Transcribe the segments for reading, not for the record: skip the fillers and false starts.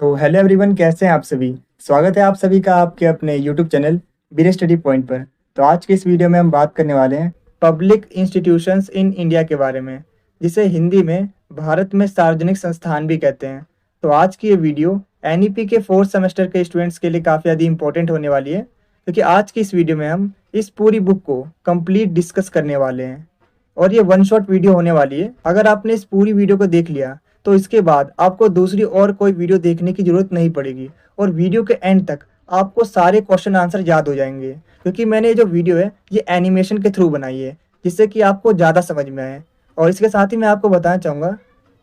तो hello everyone, कैसे हैं आप सभी। स्वागत है आप सभी का आपके अपने यूट्यूब चैनल बीरे स्टडी पॉइंट पर। तो आज की इस वीडियो में हम बात करने वाले हैं पब्लिक इंस्टीट्यूशंस इन इंडिया के बारे में, जिसे हिंदी में भारत में सार्वजनिक संस्थान भी कहते हैं। तो आज की ये वीडियो एनईपी के 4th सेमेस्टर के स्टूडेंट्स के लिए काफ़ी ज़्यादा इंपॉर्टेंट होने वाली है, क्योंकि आज की इस वीडियो में हम इस पूरी बुक को कंप्लीट डिस्कस करने वाले हैं और ये वन शॉट वीडियो होने वाली है। अगर आपने इस पूरी वीडियो को देख लिया तो इसके बाद आपको दूसरी और कोई वीडियो देखने की ज़रूरत नहीं पड़ेगी और वीडियो के एंड तक आपको सारे क्वेश्चन आंसर याद हो जाएंगे, क्योंकि मैंने ये जो वीडियो है ये एनिमेशन के थ्रू बनाई है, जिससे कि आपको ज़्यादा समझ में आए। और इसके साथ ही मैं आपको बताना चाहूँगा,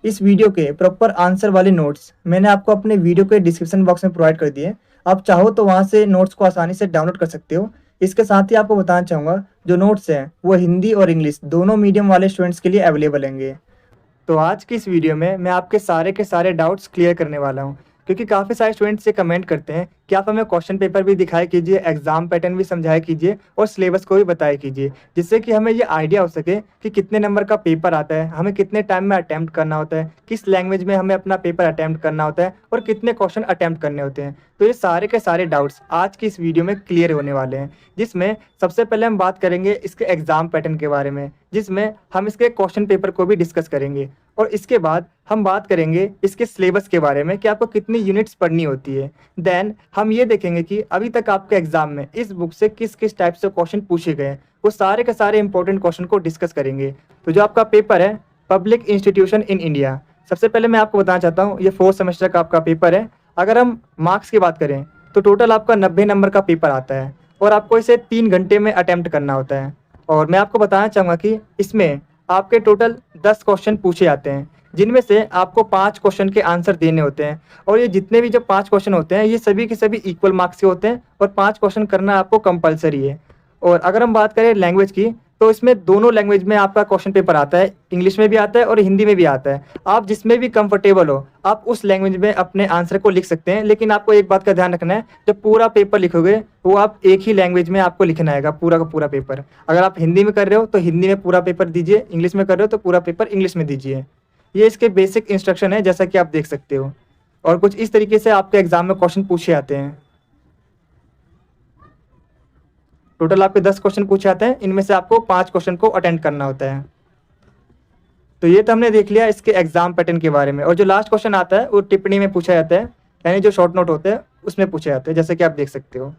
इस वीडियो के प्रॉपर आंसर वाले नोट्स मैंने आपको अपने वीडियो के डिस्क्रिप्शन बॉक्स में प्रोवाइड कर दिए। आप चाहो तो वहाँ से नोट्स को आसानी से डाउनलोड कर सकते हो। इसके साथ ही आपको बताना चाहूँगा, जो नोट्स हैं वो हिंदी और इंग्लिश दोनों मीडियम वाले स्टूडेंट्स के लिए अवेलेबल होंगे। तो आज की इस वीडियो में मैं आपके सारे के सारे डाउट्स क्लियर करने वाला हूं, क्योंकि काफ़ी सारे स्टूडेंट्स ये कमेंट करते हैं कि आप हमें क्वेश्चन पेपर भी दिखाया कीजिए, एग्जाम पैटर्न भी समझाया कीजिए और सिलेबस को भी बताया कीजिए, जिससे कि हमें ये आइडिया हो सके कि कितने नंबर का पेपर आता है, हमें कितने टाइम में अटैम्प्ट करना होता है, किस लैंग्वेज में हमें अपना पेपर अटैम्प्ट करना होता है और कितने क्वेश्चन अटैम्प्ट करने होते हैं। तो ये सारे के सारे डाउट्स आज की इस वीडियो में क्लियर होने वाले हैं, जिसमें सबसे पहले हम बात करेंगे इसके एग्जाम पैटर्न के बारे में, जिसमें हम इसके क्वेश्चन पेपर को भी डिस्कस करेंगे और इसके बाद हम बात करेंगे इसके सिलेबस के बारे में कि आपको कितनी यूनिट्स पढ़नी होती है। देन हम ये देखेंगे कि अभी तक आपके एग्जाम में इस बुक से किस किस टाइप से क्वेश्चन पूछे गए हैं, वो सारे के सारे इंपॉर्टेंट क्वेश्चन को डिस्कस करेंगे। तो जो आपका पेपर है पब्लिक इंस्टीट्यूशन इन इंडिया, सबसे पहले मैं आपको बताना चाहता हूँ ये 4th सेमेस्टर का आपका पेपर है। अगर हम मार्क्स की बात करें तो टोटल आपका 90 नंबर का पेपर आता है और आपको इसे 3 घंटे में अटैम्प्ट करना होता है। और मैं आपको बताना चाहूँगा कि इसमें आपके टोटल 10 क्वेश्चन पूछे जाते हैं, जिनमें से आपको 5 क्वेश्चन के आंसर देने होते हैं। और ये जितने भी जो 5 क्वेश्चन होते हैं ये सभी के सभी इक्वल मार्क्स के होते हैं और 5 क्वेश्चन करना आपको कंपलसरी है। और अगर हम बात करें लैंग्वेज की, तो इसमें दोनों लैंग्वेज में आपका क्वेश्चन पेपर आता है, इंग्लिश में भी आता है और हिंदी में भी आता है। आप जिसमें भी कंफर्टेबल हो आप उस लैंग्वेज में अपने आंसर को लिख सकते हैं, लेकिन आपको एक बात का ध्यान रखना है, जब पूरा पेपर लिखोगे वो आप एक ही लैंग्वेज में आपको लिखना आएगा पूरा का पूरा पेपर। अगर आप हिंदी में कर रहे हो तो हिंदी में पूरा पेपर दीजिए, इंग्लिश में कर रहे हो तो पूरा पेपर इंग्लिश में दीजिए। ये इसके बेसिक इंस्ट्रक्शन है, जैसा कि आप देख सकते हो। और कुछ इस तरीके से आपके एग्जाम में क्वेश्चन पूछे जाते हैं। टोटल आपके 10 क्वेश्चन पूछे जाते हैं, इनमें से आपको 5 क्वेश्चन को अटेंड करना होता है। तो ये तो हमने देख लिया इसके एग्जाम पैटर्न के बारे में। और जो लास्ट क्वेश्चन आता है वो टिप्पणी में पूछा जाता है, यानी जो शॉर्ट नोट होते हैं उसमें पूछे जाते हैं, जैसे कि आप देख सकते हो।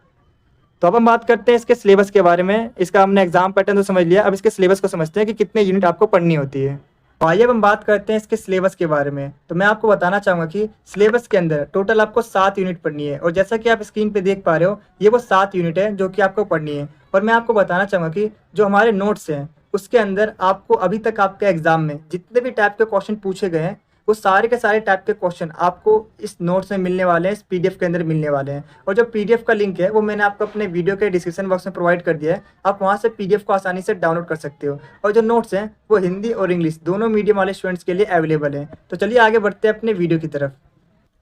तो अब हम बात करते हैं इसके सिलेबस के बारे में। इसका हमने एग्जाम पैटर्न तो समझ लिया, अब इसके सिलेबस को समझते हैं कि कितने यूनिट आपको पढ़नी होती है। आइए अब हम बात करते हैं इसके सिलेबस के बारे में। तो मैं आपको बताना चाहूँगा कि सिलेबस के अंदर टोटल आपको 7 यूनिट पढ़नी है, और जैसा कि आप स्क्रीन पे देख पा रहे हो ये वो 7 यूनिट है जो कि आपको पढ़नी है। और मैं आपको बताना चाहूँगा कि जो हमारे नोट्स हैं उसके अंदर आपको अभी तक आपके एग्जाम में जितने भी टाइप के क्वेश्चन पूछे गए हैं वो सारे के सारे टाइप के क्वेश्चन आपको इस नोट्स में मिलने वाले हैं, इस पीडीएफ के अंदर मिलने वाले हैं। और जो पीडीएफ का लिंक है वो मैंने आपको अपने वीडियो के डिस्क्रिप्शन बॉक्स में प्रोवाइड कर दिया है, आप वहां से पीडीएफ को आसानी से डाउनलोड कर सकते हो। और जो नोट्स हैं वो हिंदी और इंग्लिश दोनों मीडियम वाले स्टूडेंट्स के लिए अवेलेबल हैं। तो चलिए आगे बढ़ते हैं अपने वीडियो की तरफ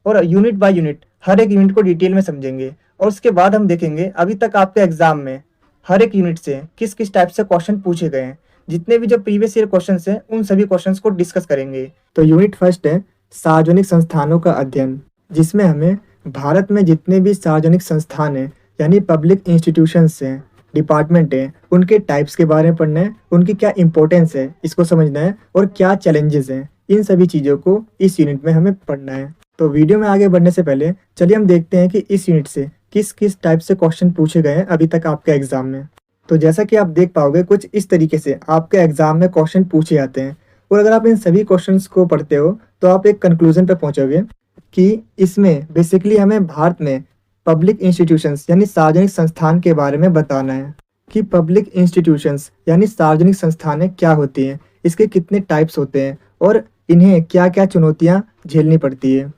और यूनिट बाय यूनिट हर एक यूनिट को डिटेल में समझेंगे। और उसके बाद हम देखेंगे अभी तक आपके एग्जाम में हर एक यूनिट से किस किस टाइप से क्वेश्चन पूछे गए हैं, जितने भी जो प्रीवियस ईयर क्वेश्चंस हैं उन सभी क्वेश्चंस को डिस्कस करेंगे। तो यूनिट फर्स्ट है सार्वजनिक संस्थानों का अध्ययन, जिसमें हमें भारत में जितने भी सार्वजनिक संस्थान हैं यानी पब्लिक इंस्टीट्यूशंस हैं, डिपार्टमेंट हैं, उनके टाइप्स के बारे में पढ़ना है, उनकी क्या इंपॉर्टेंस है इसको समझना है और क्या चैलेंजेस हैं, इन सभी चीज़ों को इस यूनिट में हमें पढ़ना है। तो वीडियो में आगे बढ़ने से पहले चलिए हम देखते हैं कि इस यूनिट से किस किस टाइप से क्वेश्चन पूछे गए हैं अभी तक आपके एग्जाम में। तो जैसा कि आप देख पाओगे कुछ इस तरीके से आपके एग्जाम में क्वेश्चन पूछे जाते हैं, और अगर आप इन सभी क्वेश्चंस को पढ़ते हो तो आप एक कंक्लूजन पर पहुंचोगे कि इसमें बेसिकली हमें भारत में पब्लिक इंस्टीट्यूशंस यानी सार्वजनिक संस्थान के बारे में बताना है कि पब्लिक इंस्टीट्यूशंस यानी सार्वजनिक संस्थानें क्या होती हैं, इसके कितने टाइप्स होते हैं और इन्हें क्या क्या चुनौतियाँ झेलनी पड़ती है।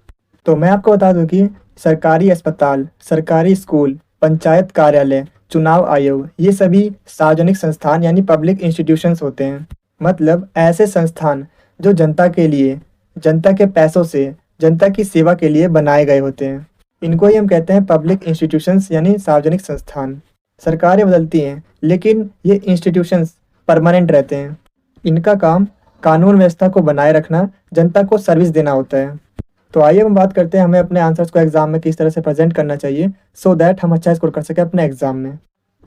तो मैं आपको बता दूं कि सरकारी अस्पताल, सरकारी स्कूल, पंचायत कार्यालय, चुनाव आयोग, ये सभी सार्वजनिक संस्थान यानी पब्लिक इंस्टीट्यूशंस होते हैं। मतलब ऐसे संस्थान जो जनता के लिए, जनता के पैसों से, जनता की सेवा के लिए बनाए गए होते हैं, इनको ही हम कहते हैं पब्लिक इंस्टीट्यूशंस यानी सार्वजनिक संस्थान। सरकारें बदलती हैं लेकिन ये इंस्टीट्यूशंस परमानेंट रहते हैं। इनका काम कानून व्यवस्था को बनाए रखना, जनता को सर्विस देना होता है। तो आइए हम बात करते हैं हमें अपने आंसर्स को एग्जाम में किस तरह से प्रेजेंट करना चाहिए सो दैट हम अच्छा स्कोर कर सकें अपने एग्जाम में।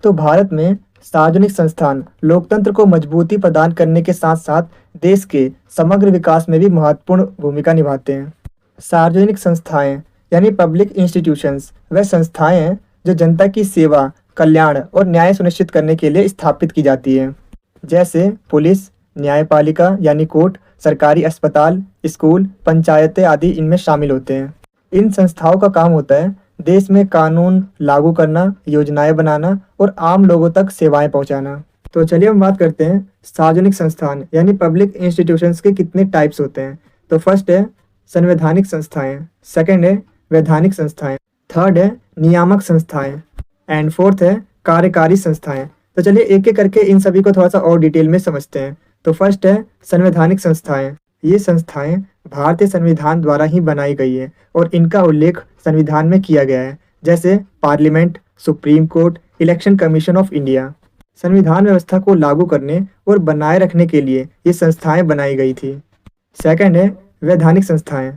तो भारत में सार्वजनिक संस्थान लोकतंत्र को मजबूती प्रदान करने के साथ साथ देश के समग्र विकास में भी महत्वपूर्ण भूमिका निभाते हैं। सार्वजनिक संस्थाएं यानी पब्लिक इंस्टीट्यूशंस वह संस्थाएं हैं जो जनता की सेवा, कल्याण और न्याय सुनिश्चित करने के लिए स्थापित की जाती है। जैसे पुलिस, न्यायपालिका यानी कोर्ट, सरकारी अस्पताल, स्कूल, पंचायतें आदि इनमें शामिल होते हैं। इन संस्थाओं का काम होता है देश में कानून लागू करना, योजनाएं बनाना और आम लोगों तक सेवाएं पहुंचाना। तो चलिए हम बात करते हैं सार्वजनिक संस्थान यानी पब्लिक इंस्टीट्यूशंस के कितने टाइप्स होते हैं। तो फर्स्ट है संवैधानिक संस्थाएं, सेकंड है वैधानिक संस्थाएं, थर्ड है नियामक संस्थाएं एंड फोर्थ है कार्यकारी संस्थाएं। तो चलिए एक एक करके इन सभी को थोड़ा सा और डिटेल में समझते हैं। तो फर्स्ट है संवैधानिक संस्थाएं। ये संस्थाएं भारतीय संविधान द्वारा ही बनाई गई है और इनका उल्लेख संविधान में किया गया है, जैसे parliament, supreme court, election commission of India. संविधान व्यवस्था को लागू करने और बनाए रखने के लिए ये संस्थाएं बनाई गई थी। सेकंड है वैधानिक संस्थाएं।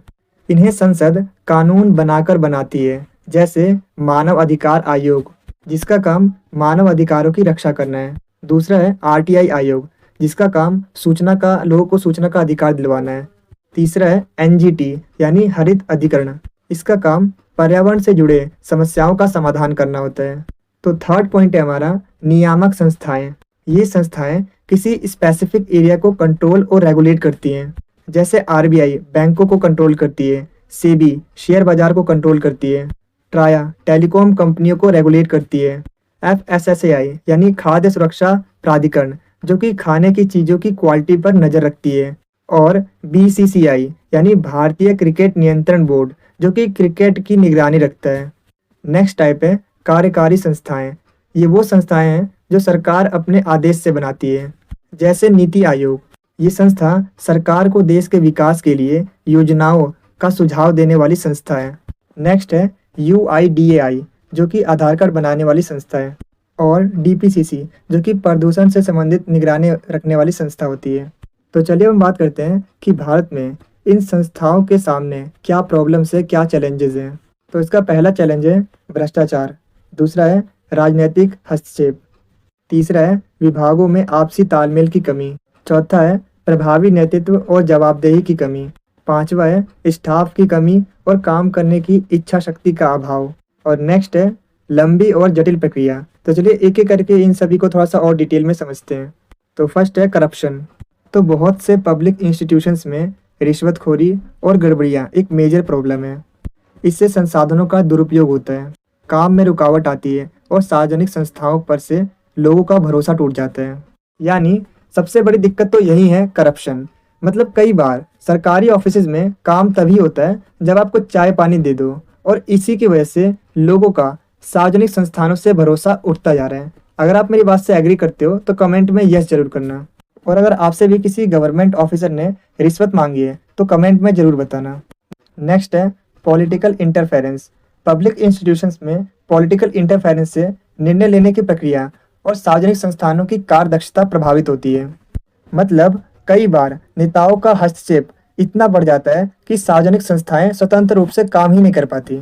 इन्हें संसद कानून बनाकर बनाती है, जैसे मानव अधिकार आयोग जिसका काम मानव अधिकारों की रक्षा करना है। दूसरा है आरटीआई आयोग जिसका काम लोगों को सूचना का अधिकार दिलवाना है। तीसरा है एनजीटी यानी हरित अधिकरण, इसका काम पर्यावरण से जुड़े समस्याओं का समाधान करना होता है। तो थर्ड पॉइंट है हमारा नियामक संस्थाएं। ये संस्थाएं किसी स्पेसिफिक एरिया को कंट्रोल और रेगुलेट करती हैं, जैसे आरबीआई बैंकों को कंट्रोल करती है, सेबी शेयर बाजार को कंट्रोल करती है, ट्राया टेलीकॉम कंपनियों को रेगुलेट करती है, एफएसएसएआई यानी खाद्य सुरक्षा प्राधिकरण जो कि खाने की चीज़ों की क्वालिटी पर नज़र रखती है, और बीसीसीआई यानी भारतीय क्रिकेट नियंत्रण बोर्ड जो कि क्रिकेट की निगरानी रखता है। नेक्स्ट टाइप है कार्यकारी संस्थाएं। ये वो संस्थाएं हैं जो सरकार अपने आदेश से बनाती है, जैसे नीति आयोग। ये संस्था सरकार को देश के विकास के लिए योजनाओं का सुझाव देने वाली संस्था है। नेक्स्ट है यूआईडीएआई जो कि आधार कार्ड बनाने वाली संस्था है, और डीपीसीसी जो कि प्रदूषण से संबंधित निगरानी रखने वाली संस्था होती है। तो चलिए हम बात करते हैं कि भारत में इन संस्थाओं के सामने क्या प्रॉब्लम्स है, क्या चैलेंजेस हैं। तो इसका पहला चैलेंज है भ्रष्टाचार, दूसरा है राजनीतिक हस्तक्षेप, तीसरा है विभागों में आपसी तालमेल की कमी, चौथा है प्रभावी नेतृत्व और जवाबदेही की कमी, पांचवा है स्टाफ की कमी और काम करने की इच्छा शक्ति का अभाव, और नेक्स्ट है लंबी और जटिल प्रक्रिया। तो चलिए एक एक करके इन सभी को थोड़ा सा और डिटेल में समझते हैं। तो फर्स्ट है करप्शन। तो बहुत से पब्लिक इंस्टीट्यूशंस में रिश्वतखोरी और गड़बड़ियाँ एक मेजर प्रॉब्लम है। इससे संसाधनों का दुरुपयोग होता है, काम में रुकावट आती है और सार्वजनिक संस्थाओं पर से लोगों का भरोसा टूट जाता है। यानी सबसे बड़ी दिक्कत तो यही है करप्शन। मतलब कई बार सरकारी ऑफिसेज में काम तभी होता है जब आपको चाय पानी दे दो, और इसी की वजह से लोगों का सार्वजनिक संस्थानों से भरोसा उठता जा रहा है। अगर आप मेरी बात से एग्री करते हो तो कमेंट में यस जरूर करना, और अगर आपसे भी किसी गवर्नमेंट ऑफिसर ने रिश्वत मांगी है तो कमेंट में जरूर बताना। नेक्स्ट है पॉलिटिकल इंटरफेरेंस। पब्लिक इंस्टीट्यूशंस में पॉलिटिकल इंटरफेरेंस से निर्णय लेने की प्रक्रिया और सार्वजनिक संस्थानों की कार्यदक्षता प्रभावित होती है। मतलब कई बार नेताओं का हस्तक्षेप इतना बढ़ जाता है कि सार्वजनिक संस्थाएं स्वतंत्र रूप से काम ही नहीं कर पाती।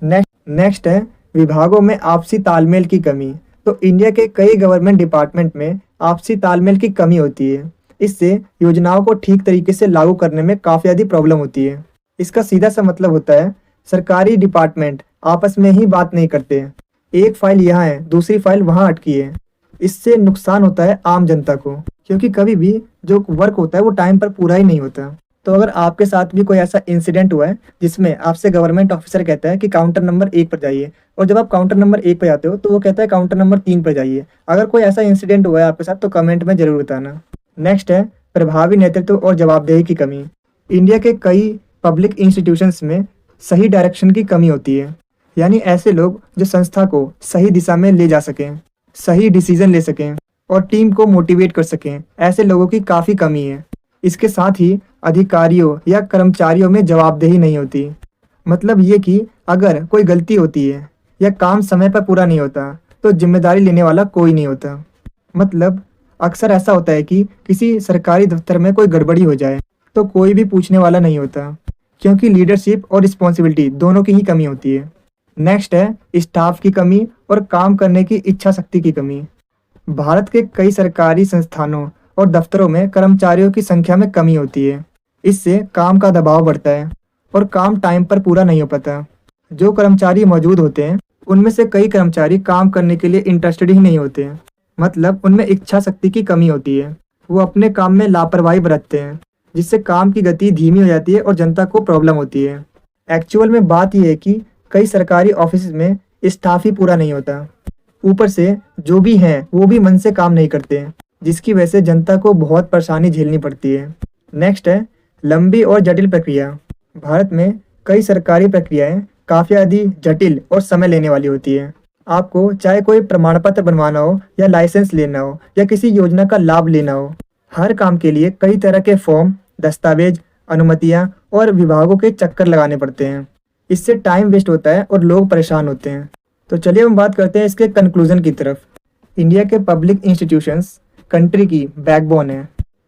नेक्स्ट है विभागों में आपसी तालमेल की कमी। तो इंडिया के कई गवर्नमेंट डिपार्टमेंट में आपसी तालमेल की कमी होती है। इससे योजनाओं को ठीक तरीके से लागू करने में काफ़ी ज़्यादा प्रॉब्लम होती है। इसका सीधा सा मतलब होता है सरकारी डिपार्टमेंट आपस में ही बात नहीं करते, एक फाइल यहाँ है दूसरी फाइल वहाँ अटकी है। इससे नुकसान होता है आम जनता को, क्योंकि कभी भी जो वर्क होता है वो टाइम पर पूरा ही नहीं होता। तो अगर आपके साथ भी कोई ऐसा इंसिडेंट हुआ है जिसमें आपसे गवर्नमेंट ऑफिसर कहता है कि काउंटर नंबर 1 पर जाइए, और जब आप काउंटर नंबर 1 पर जाते हो तो वो कहता है काउंटर नंबर 3 पर जाइए, अगर कोई ऐसा इंसिडेंट हुआ है आपके साथ तो कमेंट में जरूर बताना। नेक्स्ट है प्रभावी नेतृत्व और जवाबदेही की कमी। इंडिया के कई पब्लिक इंस्टीट्यूशंस में सही डायरेक्शन की कमी होती है, यानी ऐसे लोग जो संस्था को सही दिशा में ले जा सकें, सही डिसीजन ले सकें और टीम को मोटिवेट कर सकें, ऐसे लोगों की काफ़ी कमी है। इसके साथ ही अधिकारियों या कर्मचारियों में जवाबदेही नहीं होती। मतलब ये कि अगर कोई गलती होती है या काम समय पर पूरा नहीं होता तो जिम्मेदारी लेने वाला कोई नहीं होता। मतलब अक्सर ऐसा होता है कि किसी सरकारी दफ्तर में कोई गड़बड़ी हो जाए तो कोई भी पूछने वाला नहीं होता, क्योंकि लीडरशिप और रिस्पॉन्सिबिलिटी दोनों की ही कमी होती है। नेक्स्ट है स्टाफ की कमी और काम करने की इच्छा शक्ति की कमी। भारत के कई सरकारी संस्थानों और दफ्तरों में कर्मचारियों की संख्या में कमी होती है। इससे काम का दबाव बढ़ता है और काम टाइम पर पूरा नहीं हो पाता। जो कर्मचारी मौजूद होते हैं उनमें से कई कर्मचारी काम करने के लिए इंटरेस्टेड ही नहीं होते हैं, मतलब उनमें इच्छा शक्ति की कमी होती है। वो अपने काम में लापरवाही बरतते हैं, जिससे काम की गति धीमी हो जाती है और जनता को प्रॉब्लम होती है। एक्चुअल में बात यह है कि कई सरकारी ऑफिस में स्टाफ ही पूरा नहीं होता, ऊपर से जो भी हैं वो भी मन से काम नहीं करते, जिसकी वजह से जनता को बहुत परेशानी झेलनी पड़ती है। नेक्स्ट है लंबी और जटिल प्रक्रिया। भारत में कई सरकारी प्रक्रियाएं काफ़ी अधिक जटिल और समय लेने वाली होती है। आपको चाहे कोई प्रमाण पत्र बनवाना हो या लाइसेंस लेना हो या किसी योजना का लाभ लेना हो, हर काम के लिए कई तरह के फॉर्म, दस्तावेज, अनुमतियां और विभागों के चक्कर लगाने पड़ते हैं। इससे टाइम वेस्ट होता है और लोग परेशान होते हैं। तो चलिए हम बात करते हैं इसके कंक्लूजन की तरफ। इंडिया के पब्लिक इंस्टीट्यूशंस कंट्री की बैकबोन है,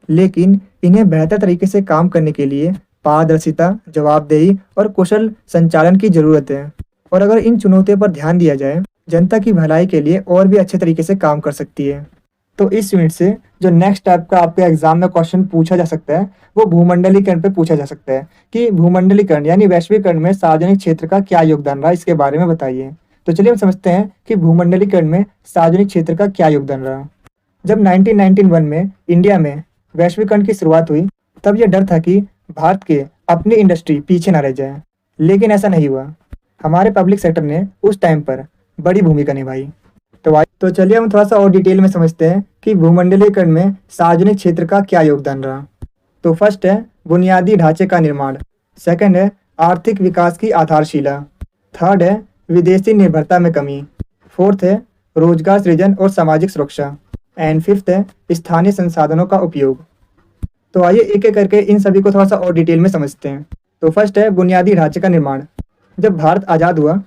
लेकिन इन्हें बेहतर तरीके से काम करने के लिए पारदर्शिता, जवाबदेही और कुशल संचालन की जरूरत है। और अगर इन चुनौतियों पर ध्यान दिया जाए, जनता की भलाई के लिए और भी अच्छे तरीके से काम कर सकती है। तो इस यूनिट से जो नेक्स्ट टाइप का आपके एग्जाम में क्वेश्चन पूछा जा सकता है वो भूमंडलीकरण पे पूछा जा सकता है कि भूमंडलीकरण यानी वैश्वीकरण में सार्वजनिक क्षेत्र का क्या योगदान रहा, इसके बारे में बताइए। तो चलिए हम समझते हैं कि भूमंडलीकरण में सार्वजनिक क्षेत्र का क्या योगदान रहा। जब 1991 में इंडिया में वैश्वीकरण की शुरुआत हुई, तब यह डर था कि भारत के अपनी इंडस्ट्री पीछे न रह जाए, लेकिन ऐसा नहीं हुआ। हमारे पब्लिक सेक्टर ने उस टाइम पर बड़ी भूमिका निभाई। तो चलिए हम थोड़ा सा और डिटेल में समझते हैं कि भूमंडलीकरण में सार्वजनिक क्षेत्र का क्या योगदान रहा। तो फर्स्ट है बुनियादी ढांचे का निर्माण, सेकंड है आर्थिक विकास की आधारशिला, थर्ड है विदेशी निर्भरता में कमी, फोर्थ है रोजगार सृजन और सामाजिक सुरक्षा, एंड फिफ्थ है स्थानीय संसाधनों का उपयोग। तो आइए एक एक करके इन सभी को थोड़ा सा और डिटेल में समझते हैं। तो फर्स्ट है बुनियादी ढांचे का निर्माण। जब भारत आज़ाद हुआ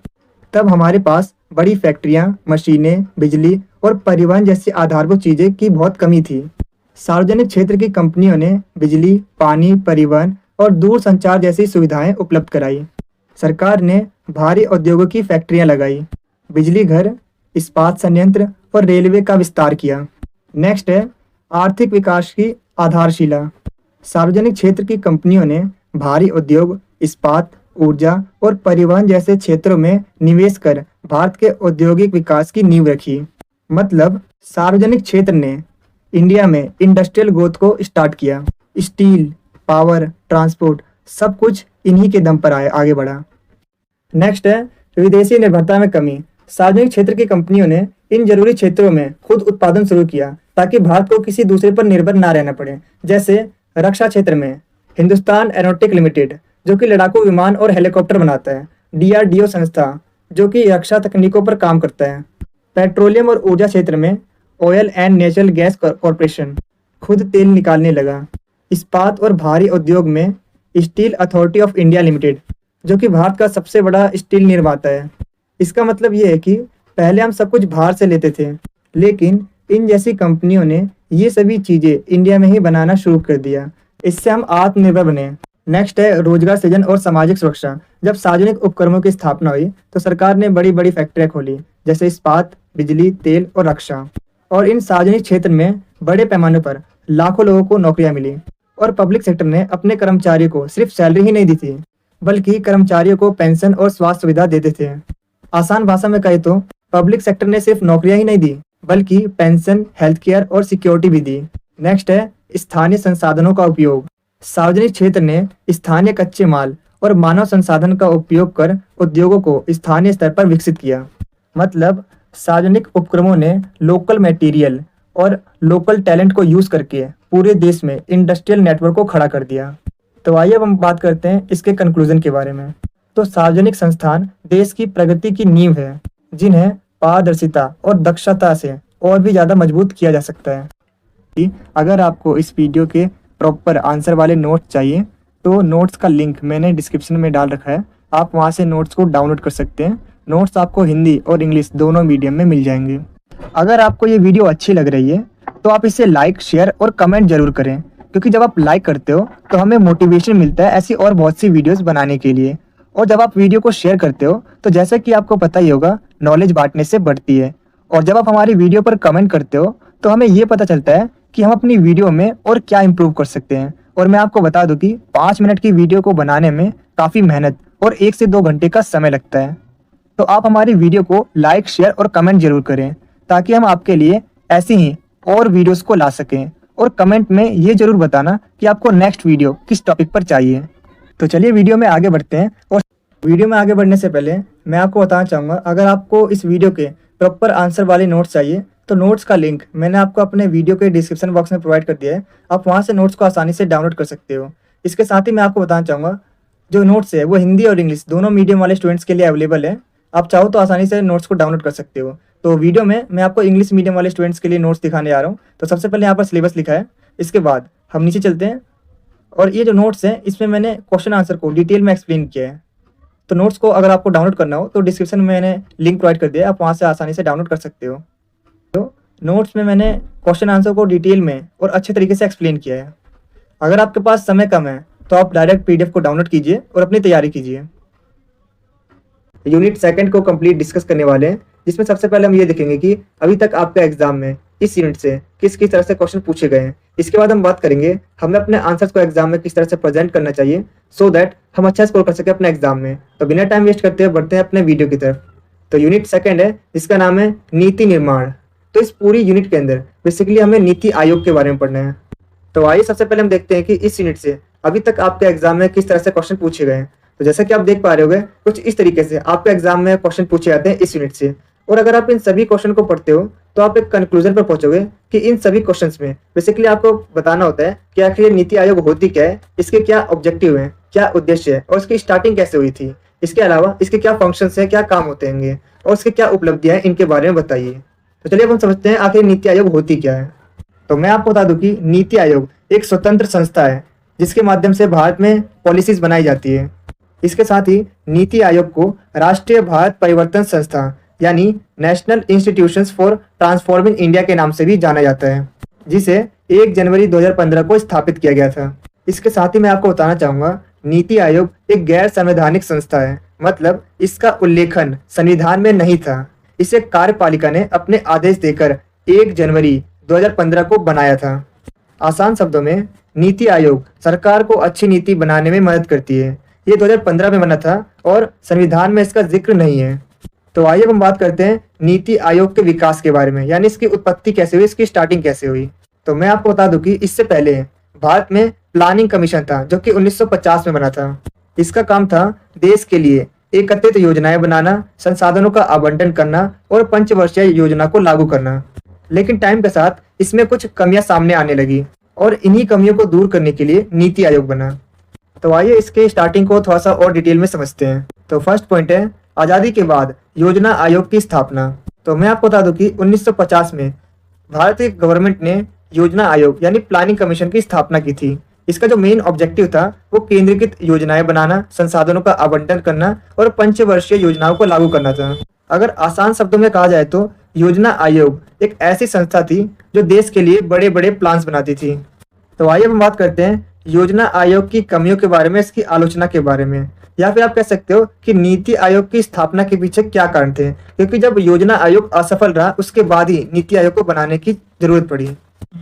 तब हमारे पास बड़ी फैक्ट्रियां, मशीनें, बिजली और परिवहन जैसी आधारभूत चीज़ें की बहुत कमी थी। सार्वजनिक क्षेत्र की कंपनियों ने बिजली, पानी, परिवहन और दूर संचार जैसी सुविधाएं उपलब्ध कराई। सरकार ने भारी उद्योगों की फैक्ट्रियां लगाई, बिजली घर, इस्पात संयंत्र और रेलवे का विस्तार किया। नेक्स्ट है आर्थिक विकास की आधारशिला। सार्वजनिक क्षेत्र की कंपनियों ने भारी उद्योग, इस्पात, ऊर्जा और परिवहन जैसे क्षेत्रों में निवेश कर भारत के औद्योगिक विकास की नींव रखी। मतलब सार्वजनिक क्षेत्र ने इंडिया में इंडस्ट्रियल ग्रोथ को स्टार्ट किया। स्टील, पावर, ट्रांसपोर्ट सब कुछ इन्हीं के दम पर आगे बढ़ा। नेक्स्ट है विदेशी निर्भरता में कमी। सार्वजनिक क्षेत्र की कंपनियों ने इन जरूरी क्षेत्रों में खुद उत्पादन शुरू किया ताकि भारत को किसी दूसरे पर निर्भर ना रहना पड़े। जैसे रक्षा क्षेत्र में हिंदुस्तान एरोनॉटिक लिमिटेड जो कि लड़ाकू विमान और हेलीकॉप्टर बनाता है, DRDO संस्था जो कि रक्षा तकनीकों पर काम करता है, पेट्रोलियम और ऊर्जा क्षेत्र में oil and natural gas corporation खुद तेल निकालने लगा। इस्पात और भारी उद्योग में steel authority of India limited जो कि भारत का सबसे बड़ा स्टील निर्माता है। इसका मतलब ये है कि पहले हम सब कुछ बाहर से लेते थे, लेकिन इन जैसी कंपनियों ने ये सभी चीज़ें इंडिया में ही बनाना शुरू कर दिया। इससे हम आत्मनिर्भर बने। नेक्स्ट है रोजगार सृजन और सामाजिक सुरक्षा। जब सार्वजनिक उपक्रमों की स्थापना हुई तो सरकार ने बड़ी बड़ी फैक्ट्रियां खोली, जैसे इस्पात, बिजली, तेल और रक्षा। और इन सार्वजनिक क्षेत्र में बड़े पैमाने पर लाखों लोगों को नौकरियां मिली। और पब्लिक सेक्टर ने अपने कर्मचारियों को सिर्फ सैलरी ही नहीं दी थी, बल्कि कर्मचारियों को पेंशन और स्वास्थ्य सुविधा देते थे। आसान भाषा में कहे तो पब्लिक सेक्टर ने सिर्फ नौकरियां ही नहीं दी, बल्कि पेंशन, हेल्थ केयर और सिक्योरिटी भी दी। नेक्स्ट है स्थानीय संसाधनों का उपयोग। सार्वजनिक क्षेत्र ने स्थानीय कच्चे माल और मानव संसाधन का उपयोग कर उद्योगों को स्थानीय स्तर पर विकसित किया। मतलब सार्वजनिक उपक्रमों ने लोकल मटेरियल और लोकल टैलेंट को यूज करके पूरे देश में इंडस्ट्रियल नेटवर्क को खड़ा कर दिया। तो आइए अब हम बात करते हैं इसके कंक्लूजन के बारे में। तो सार्वजनिक संस्थान देश की प्रगति की नींव है, जिन्हें पारदर्शिता और दक्षता से और भी ज़्यादा मजबूत किया जा सकता है। अगर आपको इस वीडियो के प्रॉपर आंसर वाले नोट्स चाहिए तो नोट्स का लिंक मैंने डिस्क्रिप्शन में डाल रखा है, आप वहां से नोट्स को डाउनलोड कर सकते हैं। नोट्स आपको हिंदी और इंग्लिश दोनों मीडियम में मिल जाएंगे। अगर आपको ये वीडियो अच्छी लग रही है तो आप इसे लाइक, शेयर और कमेंट जरूर करें, क्योंकि जब आप लाइक करते हो तो हमें मोटिवेशन मिलता है ऐसी और बहुत सी वीडियोस बनाने के लिए। और जब आप वीडियो को शेयर करते हो तो जैसे कि आपको पता ही होगा, नॉलेज बांटने से बढ़ती है। और जब आप हमारी वीडियो पर कमेंट करते हो तो हमें ये पता चलता है कि हम अपनी वीडियो में और क्या इम्प्रूव कर सकते हैं। और मैं आपको बता दूं कि 5 मिनट की वीडियो को बनाने में काफ़ी मेहनत और 1 से 2 घंटे का समय लगता है। तो आप हमारी वीडियो को लाइक, शेयर और कमेंट जरूर करें, ताकि हम आपके लिए ऐसी ही और वीडियोस को ला सकें। और कमेंट में ये जरूर बताना कि आपको नेक्स्ट वीडियो किस टॉपिक पर चाहिए। तो चलिए वीडियो में आगे बढ़ते हैं। और वीडियो में आगे बढ़ने से पहले मैं आपको बताना चाहूँगा, अगर आपको इस वीडियो के प्रॉपर आंसर वाले नोट्स चाहिए तो नोट्स का लिंक मैंने आपको अपने वीडियो के डिस्क्रिप्शन बॉक्स में प्रोवाइड कर दिया है। आप वहाँ से नोट्स को आसानी से डाउनलोड कर सकते हो। इसके साथ ही मैं आपको बताना चाहूँगा, जो नोट्स है वो हिंदी और इंग्लिश दोनों मीडियम वाले स्टूडेंट्स के लिए अवेलेबल है। आप चाहो तो आसानी से नोट्स को डाउनलोड कर सकते हो। तो वीडियो में मैं आपको इंग्लिश मीडियम वाले स्टूडेंट्स के लिए नोट्स दिखाने आ रहा हूँ। तो सबसे पहले यहाँ पर सिलेबस लिखा है, इसके बाद हम नीचे चलते हैं और ये जो नोट्स हैं इसमें मैंने क्वेश्चन आंसर को डिटेल में एक्सप्लेन किया है। तो नोट्स को अगर आपको डाउनलोड करना हो तो डिस्क्रिप्शन में मैंने लिंक प्रोवाइड कर दिया है, आप वहाँ से आसानी से डाउनलोड कर सकते हो। तो नोट्स में मैंने क्वेश्चन आंसर को डिटेल में और अच्छे तरीके से एक्सप्लेन किया है। अगर आपके पास समय कम है तो आप डायरेक्ट पीडीएफ को डाउनलोड कीजिए और अपनी तैयारी कीजिए। यूनिट सेकंड को कंप्लीट डिस्कस करने वाले हैं, जिसमें सबसे पहले हम ये देखेंगे कि अभी तक आपका एग्जाम में इस यूनिट से किस किस तरह से क्वेश्चन पूछे गए हैं। इसके बाद हम बात करेंगे हमें अपने आंसर्स को एग्जाम में किस तरह से प्रेजेंट करना चाहिए, सो दैट हम अच्छा स्कोर कर सके अपने एग्जाम में। तो बिना टाइम वेस्ट करते हुए बढ़ते हैं अपने वीडियो की तरफ। तो यूनिट सेकंड है जिसका नाम है नीति निर्माण। तो इस पूरी यूनिट के अंदर बेसिकली हमें नीति आयोग के बारे में पढ़ना है। तो आइए सबसे पहले हम देखते हैं कि इस यूनिट से अभी तक आपके एग्जाम में किस तरह से क्वेश्चन पूछे गए हैं। तो जैसा कि आप देख पा रहे होंगे, कुछ इस तरीके से आपके एग्जाम में क्वेश्चन पूछे जाते हैं इस यूनिट से। और अगर आप इन सभी क्वेश्चन को पढ़ते हो तो आप एक कंक्लूजन पर पहुंचोगे कि इन सभी क्वेश्चंस में बेसिकली आपको बताना होता है कि आखिर ये नीति आयोग होती क्या है, इसके क्या ऑब्जेक्टिव हैं, क्या उद्देश्य है और इसकी स्टार्टिंग कैसे हुई थी। इसके अलावा इसके क्या फंक्शंस हैं, क्या काम होते हैं और इसके क्या उपलब्धियां हैं, इनके बारे में बताइए। तो चलिए अब हम समझते हैं आखिर नीति आयोग होती क्या है। तो मैं आपको बता दूं कि नीति आयोग एक स्वतंत्र संस्था है जिसके माध्यम से भारत में पॉलिसीज बनाई जाती है। इसके साथ ही नीति आयोग को राष्ट्रीय भारत परिवर्तन संस्था यानी national institutions for transforming India के नाम से भी जाना जाता है, जिसे 1 जनवरी 2015 को स्थापित किया गया था। इसके साथ ही मैं आपको बताना चाहूँगा, नीति आयोग एक गैर संवैधानिक संस्था है, मतलब इसका उल्लेखन संविधान में नहीं था। इसे कार्यपालिका ने अपने आदेश देकर 1 जनवरी 2015 को बनाया था। आसान शब्दों में नीति आयोग सरकार को अच्छी नीति बनाने में मदद करती है। ये 2015 में बना था और संविधान में इसका जिक्र नहीं है। तो आइए हम बात करते हैं नीति आयोग के विकास के बारे में, यानी इसकी उत्पत्ति कैसे हुई, इसकी स्टार्टिंग कैसे हुई। तो मैं आपको बता दूं कि इससे पहले भारत में प्लानिंग कमीशन था जो कि 1950 में बना था। इसका काम था देश के लिए एकत्रित योजनाएं बनाना, संसाधनों का आवंटन करना और पंचवर्षीय योजना को लागू करना। लेकिन टाइम के साथ इसमें कुछ कमियां सामने आने लगी और इन्हीं कमियों को दूर करने के लिए नीति आयोग बना। तो आइए इसके स्टार्टिंग को थोड़ा सा और डिटेल में समझते हैं। तो फर्स्ट पॉइंट है आज़ादी के बाद योजना आयोग की स्थापना। तो मैं आपको बता दूं कि 1950 में भारतीय गवर्नमेंट ने योजना आयोग यानी प्लानिंग कमीशन की स्थापना की थी। इसका जो मेन ऑब्जेक्टिव था वो केंद्रीकृत योजनाएं बनाना, संसाधनों का आवंटन करना और पंचवर्षीय योजनाओं को लागू करना था। अगर आसान शब्दों में कहा जाए तो योजना आयोग एक ऐसी संस्था थी जो देश के लिए बड़े बड़े प्लान्स बनाती थी। तो आइए हम बात करते हैं योजना आयोग की कमियों के बारे में, इसकी आलोचना के बारे में, या फिर आप कह सकते हो कि नीति आयोग की स्थापना के पीछे क्या कारण थे। क्योंकि जब योजना आयोग असफल रहा उसके बाद ही नीति आयोग को बनाने की जरूरत पड़ी।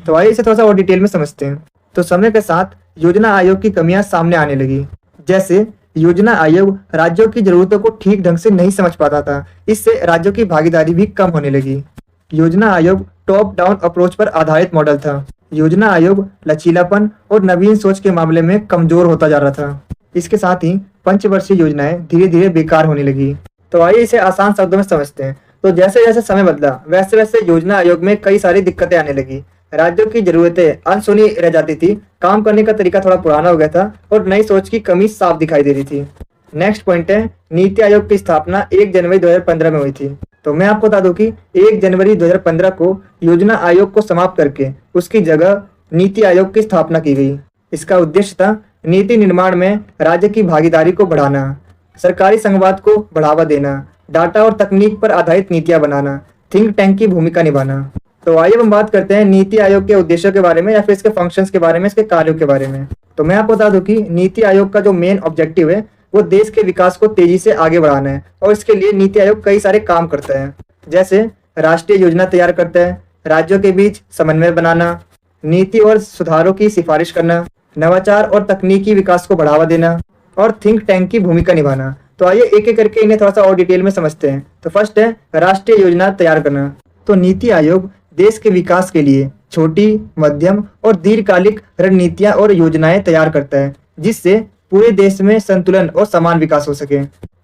तो आइए इसे थोड़ा सा और डिटेल में समझते हैं। तो समय के साथ योजना आयोग की कमियां सामने आने लगी, जैसे योजना आयोग राज्यों की जरूरतों को ठीक ढंग से नहीं समझ पाता था। इससे राज्यों की भागीदारी भी कम होने लगी। योजना आयोग टॉप डाउन अप्रोच पर आधारित मॉडल था। योजना आयोग लचीलापन और नवीन सोच के मामले में कमजोर होता जा रहा था। इसके साथ ही पंचवर्षीय योजनाएं धीरे धीरे बेकार होने लगी। तो आइए इसे आसान शब्दों में समझते हैं। तो जैसे जैसे समय बदला वैसे वैसे योजना आयोग में कई सारी दिक्कतें आने लगी। राज्यों की जरूरतें अनसुनी रह जाती थी, काम करने का तरीका थोड़ा पुराना हो गया था और नई सोच की कमी साफ दिखाई दे रही थी। नेक्स्ट पॉइंट है नीति आयोग की स्थापना 1 जनवरी 2015 में हुई थी। तो मैं आपको बता दूं कि 1 जनवरी 2015 को योजना आयोग को समाप्त करके उसकी जगह नीति आयोग की स्थापना की गई। इसका उद्देश्य था नीति निर्माण में राज्य की भागीदारी को बढ़ाना, सरकारी संवाद को बढ़ावा देना, डाटा और तकनीक पर आधारित नीतियां बनाना, थिंक टैंक की भूमिका निभाना। तो आइए हम बात करते हैं नीति आयोग के उद्देश्यों के बारे में या फिर इसके फंक्शंस के बारे में, इसके कार्यों के बारे में। तो मैं आपको बता दूं कि नीति आयोग का जो मेन ऑब्जेक्टिव है वो देश के विकास को तेजी से आगे बढ़ाना है, और इसके लिए नीति आयोग कई सारे काम करता है। जैसे राष्ट्रीय योजना तैयार करता है, राज्यों के बीच समन्वय बनाना, नीति और सुधारों की सिफारिश करना, नवाचार और तकनीकी विकास को बढ़ावा देना, और थिंक टैंक की भूमिका निभाना। तो आइए एक एक करके इन्हें थोड़ा सा और डिटेल में समझते हैं। तो फर्स्ट है राष्ट्रीय योजना तैयार करना। तो नीति आयोग देश के विकास के लिए छोटी, मध्यम और दीर्घकालिक रणनीतियां और योजनाएं तैयार करता है, जिससे पूरे देश में संतुलन और समान विकास हो सके।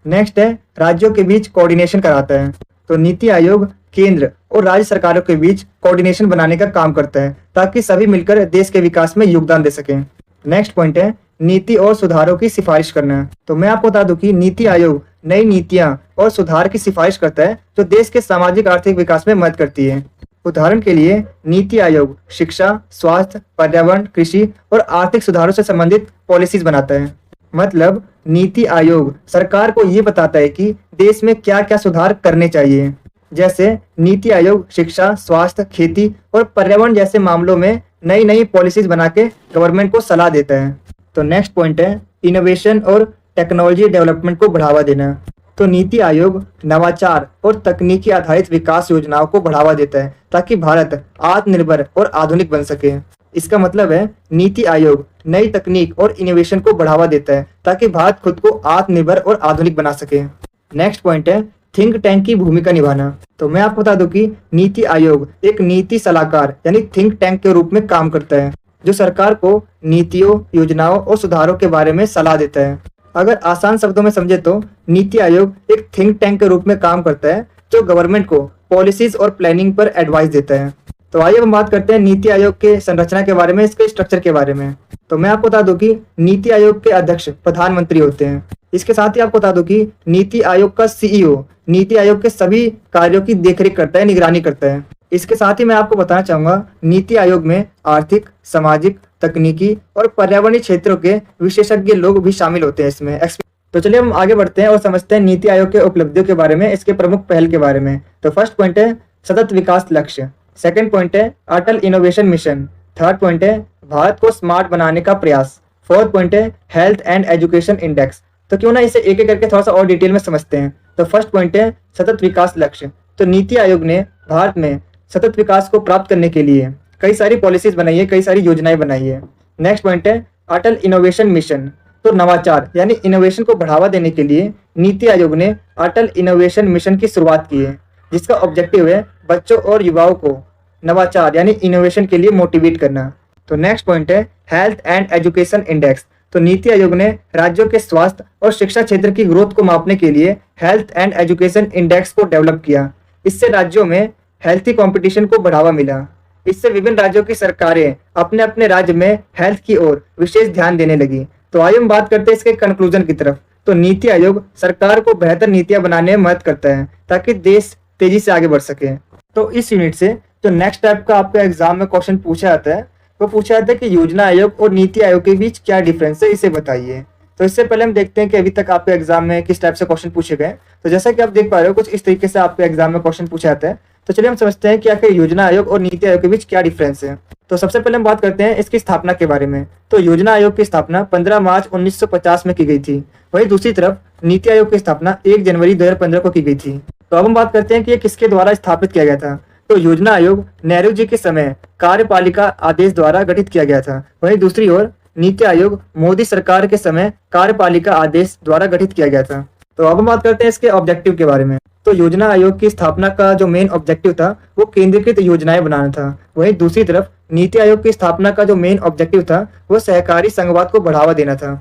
नेक्स्ट है राज्यों के बीच कोऑर्डिनेशन कराता है। तो नीति आयोग केंद्र और राज्य सरकारों के बीच कोऑर्डिनेशन बनाने का काम करता है, ताकि सभी मिलकर देश के विकास में योगदान दे सकें। नेक्स्ट पॉइंट है नीति और सुधारों की सिफारिश करना। तो मैं आपको बता दूं कि नीति आयोग नई नीतियां और सुधार की सिफारिश करता है जो देश के सामाजिक आर्थिक विकास में मदद करती है। उदाहरण के लिए नीति आयोग शिक्षा, स्वास्थ्य, पर्यावरण, कृषि और आर्थिक सुधारों से संबंधित पॉलिसीज बनाता है। मतलब नीति आयोग सरकार को ये बताता है कि देश में क्या क्या सुधार करने चाहिए। जैसे नीति आयोग शिक्षा, स्वास्थ्य, खेती और पर्यावरण जैसे मामलों में नई नई पॉलिसीज बना के गवर्नमेंट को सलाह देता है। तो नेक्स्ट पॉइंट है इनोवेशन और टेक्नोलॉजी डेवलपमेंट को बढ़ावा देना। तो नीति आयोग नवाचार और तकनीकी आधारित विकास योजनाओं को बढ़ावा देता है, ताकि भारत आत्मनिर्भर और आधुनिक बन सके। इसका मतलब है नीति आयोग नई तकनीक और इनोवेशन को बढ़ावा देता है, ताकि भारत खुद को आत्मनिर्भर और आधुनिक बना सके। नेक्स्ट पॉइंट है थिंक टैंक की भूमिका निभाना। तो मैं आपको बता दूं कि नीति आयोग एक नीति सलाहकार यानी थिंक टैंक के रूप में काम करता है, जो सरकार को नीतियों, योजनाओं और सुधारों के बारे में सलाह देता है। अगर आसान शब्दों में समझे तो नीति आयोग एक थिंक टैंक के रूप में काम करता है, जो गवर्नमेंट को पॉलिसीज और प्लानिंग पर एडवाइस देता है। तो आइए हम बात करते हैं नीति आयोग के संरचना के बारे में, इसके स्ट्रक्चर के बारे में। तो मैं आपको बता दूं कि नीति आयोग के अध्यक्ष प्रधानमंत्री होते हैं। इसके साथ ही आपको बता दूं कि नीति आयोग का सीईओ नीति आयोग के सभी कार्यों की देखरेख करता है, निगरानी करता है। इसके साथ ही मैं आपको बताना चाहूंगा नीति आयोग में आर्थिक, सामाजिक, तकनीकी और पर्यावरणीय क्षेत्रों के विशेषज्ञ लोग भी शामिल होते हैं इसमें। तो चलिए हम आगे बढ़ते हैं और समझते हैं नीति आयोग के उपलब्धियों के बारे में, इसके प्रमुख पहल के बारे में। तो फर्स्ट पॉइंट है सतत विकास लक्ष्य। सेकंड पॉइंट है अटल इनोवेशन मिशन। थर्ड पॉइंट है भारत को स्मार्ट बनाने का प्रयास। फोर्थ पॉइंट है हेल्थ एंड एजुकेशन इंडेक्स। तो क्यों ना इसे एक एक करके थोड़ा सा और डिटेल में समझते हैं। तो फर्स्ट पॉइंट है सतत विकास लक्ष्य। तो नीति आयोग ने भारत में सतत विकास को प्राप्त करने के लिए कई सारी पॉलिसीज बनाई है, कई सारी योजनाएं बनाई है। नेक्स्ट पॉइंट है अटल इनोवेशन मिशन। तो नवाचार यानी इनोवेशन को बढ़ावा देने के लिए नीति आयोग ने अटल इनोवेशन मिशन की शुरुआत की है, जिसका ऑब्जेक्टिव है बच्चों और युवाओं को नवाचार यानी इनोवेशन के लिए मोटिवेट करना। तो नेक्स्ट पॉइंट है हेल्थ एंड एजुकेशन इंडेक्स। तो नीति आयोग ने राज्यों के स्वास्थ्य और शिक्षा क्षेत्र की ग्रोथ को मापने के लिए हेल्थ एंड एजुकेशन इंडेक्स को डेवलप किया। इससे राज्यों में हेल्थी कंपटीशन को बढ़ावा मिला। इससे विभिन्न राज्यों की सरकारें अपने अपने राज्य में हेल्थ की ओर विशेष ध्यान देने लगी। तो आइए हम बात करते हैं इसके कंक्लूजन की तरफ। तो नीति आयोग सरकार को बेहतर नीतियां बनाने में मदद करता है, ताकि देश तेजी से आगे बढ़ सके। तो इस यूनिट से जो नेक्स्ट टाइप का आपके एग्जाम में क्वेश्चन पूछा जाता है, वो पूछा जाता है कि योजना आयोग और नीति आयोग के बीच क्या डिफरेंस है, इसे बताइए। तो इससे पहले हम देखते हैं कि अभी तक आपके एग्जाम में किस टाइप से क्वेश्चन पूछे गए। तो जैसा कि आप देख पा रहे हो, कुछ इस तरीके से आपके एग्जाम में क्वेश्चन पूछा जाता है। तो चलिए हम समझते हैं कि आखिर योजना आयोग और नीति आयोग के बीच क्या डिफरेंस है। तो सबसे पहले हम बात करते हैं इसकी स्थापना के बारे में। तो योजना आयोग की स्थापना 15 मार्च 1950 में की गई थी। वहीं दूसरी तरफ नीति आयोग की स्थापना 1 जनवरी 2015 को की गई थी। तो अब हम बात करते हैं कि ये किसके द्वारा स्थापित किया गया था। तो योजना आयोग नेहरू जी के समय कार्यपालिका आदेश द्वारा गठित किया गया था। वहीं दूसरी ओर नीति आयोग मोदी सरकार के समय कार्यपालिका आदेश द्वारा गठित किया गया था। तो अब हम बात करते हैं इसके ऑब्जेक्टिव के बारे में। तो योजना आयोग की स्थापना का जो मेन ऑब्जेक्टिव था वो केंद्रीकृत योजनाएं बनाना था। वहीं दूसरी तरफ नीति आयोग की स्थापना का जो मेन ऑब्जेक्टिव था वो सहकारी संघवाद को बढ़ावा देना था।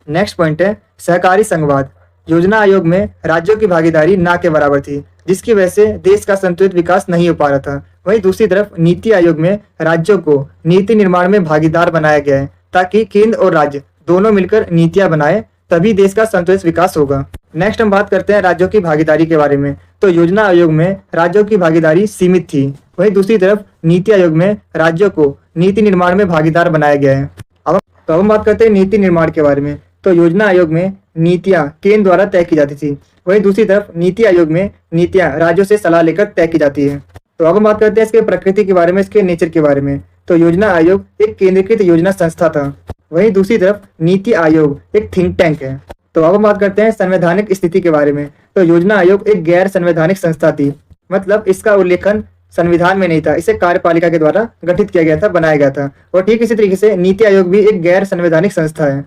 नेक्स्ट पॉइंट है सहकारी संघवाद। योजना आयोग में राज्यों की भागीदारी ना के बराबर थी, जिसकी वजह से देश का संतुलित विकास नहीं हो पा रहा था। वहीं दूसरी तरफ नीति आयोग में राज्यों को नीति निर्माण में भागीदार बनाया गया है, ताकि केंद्र और राज्य दोनों मिलकर नीतियां बनाए, तभी देश का संतुलित विकास होगा। नेक्स्ट हम बात करते हैं राज्यों की भागीदारी के बारे में। तो योजना आयोग में राज्यों की भागीदारी सीमित थी। वहीं दूसरी तरफ नीति आयोग में राज्यों को नीति निर्माण में भागीदार बनाया गया है। अब हम बात करते हैं नीति निर्माण के बारे में। तो योजना आयोग में नीतियां केंद्र द्वारा तय की जाती थी। वहीं दूसरी तरफ नीति आयोग में नीतियां राज्यों से सलाह लेकर तय की जाती है। तो अब हम बात करते हैं इसके प्रकृति के बारे में, इसके नेचर के बारे में। तो योजना आयोग एक केंद्रीकृत योजना संस्था था, वहीं दूसरी तरफ नीति आयोग एक थिंक टैंक है। तो अब हम बात करते हैं संवैधानिक स्थिति के बारे में। तो योजना आयोग एक गैर संवैधानिक संस्था थी, मतलब इसका उल्लेखन संविधान में नहीं था, इसे कार्यपालिका के द्वारा गठित किया गया था, बनाया गया था। और ठीक इसी तरीके से नीति आयोग भी एक गैर संवैधानिक संस्था है,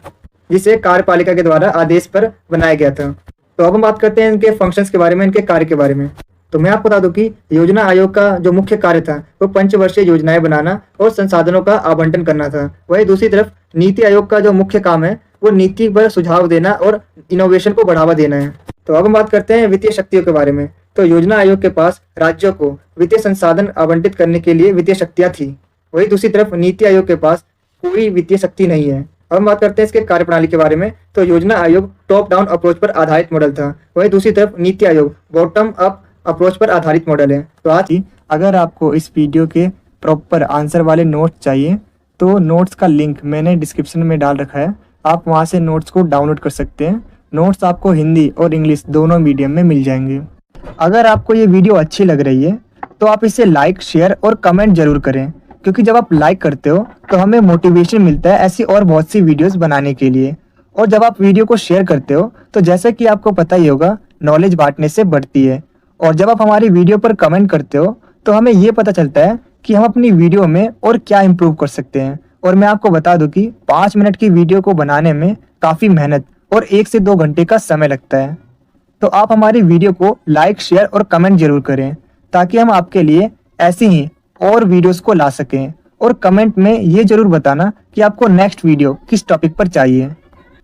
जिसे कार्यपालिका के द्वारा आदेश पर बनाया गया था। तो अब हम बात करते हैं इनके फंक्शंस के बारे में, इनके कार्य के बारे में। तो मैं आपको बता दूं कि योजना आयोग का जो मुख्य कार्य था वो पंचवर्षीय योजनाएं बनाना और संसाधनों का आवंटन करना था। वहीं दूसरी तरफ नीति आयोग का जो मुख्य काम है वो नीति पर सुझाव देना और इनोवेशन को बढ़ावा देना है। तो अब हम बात करते हैं वित्तीय शक्तियों के बारे में। तो योजना आयोग के पास राज्यों को वित्तीय संसाधन आवंटित करने के लिए वित्तीय शक्तियां थी, वहीं दूसरी तरफ नीति आयोग के पास कोई वित्तीय शक्ति नहीं है। अब हम बात करते हैं इसके कार्यप्रणाली के बारे में। तो योजना आयोग टॉप डाउन अप्रोच पर आधारित मॉडल था, वहीं दूसरी तरफ NITI Aayog bottom up approach पर आधारित मॉडल है। तो आज ही अगर आपको इस वीडियो के प्रॉपर आंसर वाले नोट्स चाहिए तो नोट्स का लिंक मैंने डिस्क्रिप्शन में डाल रखा है, आप वहां से नोट्स को डाउनलोड कर सकते हैं। नोट्स आपको हिंदी और इंग्लिश दोनों मीडियम में मिल जाएंगे। अगर आपको ये वीडियो अच्छी लग रही है तो आप इसे लाइक, शेयर और कमेंट जरूर करें, क्योंकि जब आप लाइक करते हो तो हमें मोटिवेशन मिलता है ऐसी और बहुत सी वीडियोस बनाने के लिए। और जब आप वीडियो को शेयर करते हो तो जैसे कि आपको पता ही होगा, नॉलेज बांटने से बढ़ती है। और जब आप हमारी वीडियो पर कमेंट करते हो तो हमें ये पता चलता है कि हम अपनी वीडियो में और क्या इम्प्रूव कर सकते हैं। और मैं आपको बता दूं कि 5 मिनट की वीडियो को बनाने में काफ़ी मेहनत और 1 से 2 घंटे का समय लगता है। तो आप हमारी वीडियो को लाइक, शेयर और कमेंट जरूर करें, ताकि हम आपके लिए ऐसी ही और वीडियोस को ला सकें। और कमेंट में ये जरूर बताना कि आपको नेक्स्ट वीडियो किस टॉपिक पर चाहिए।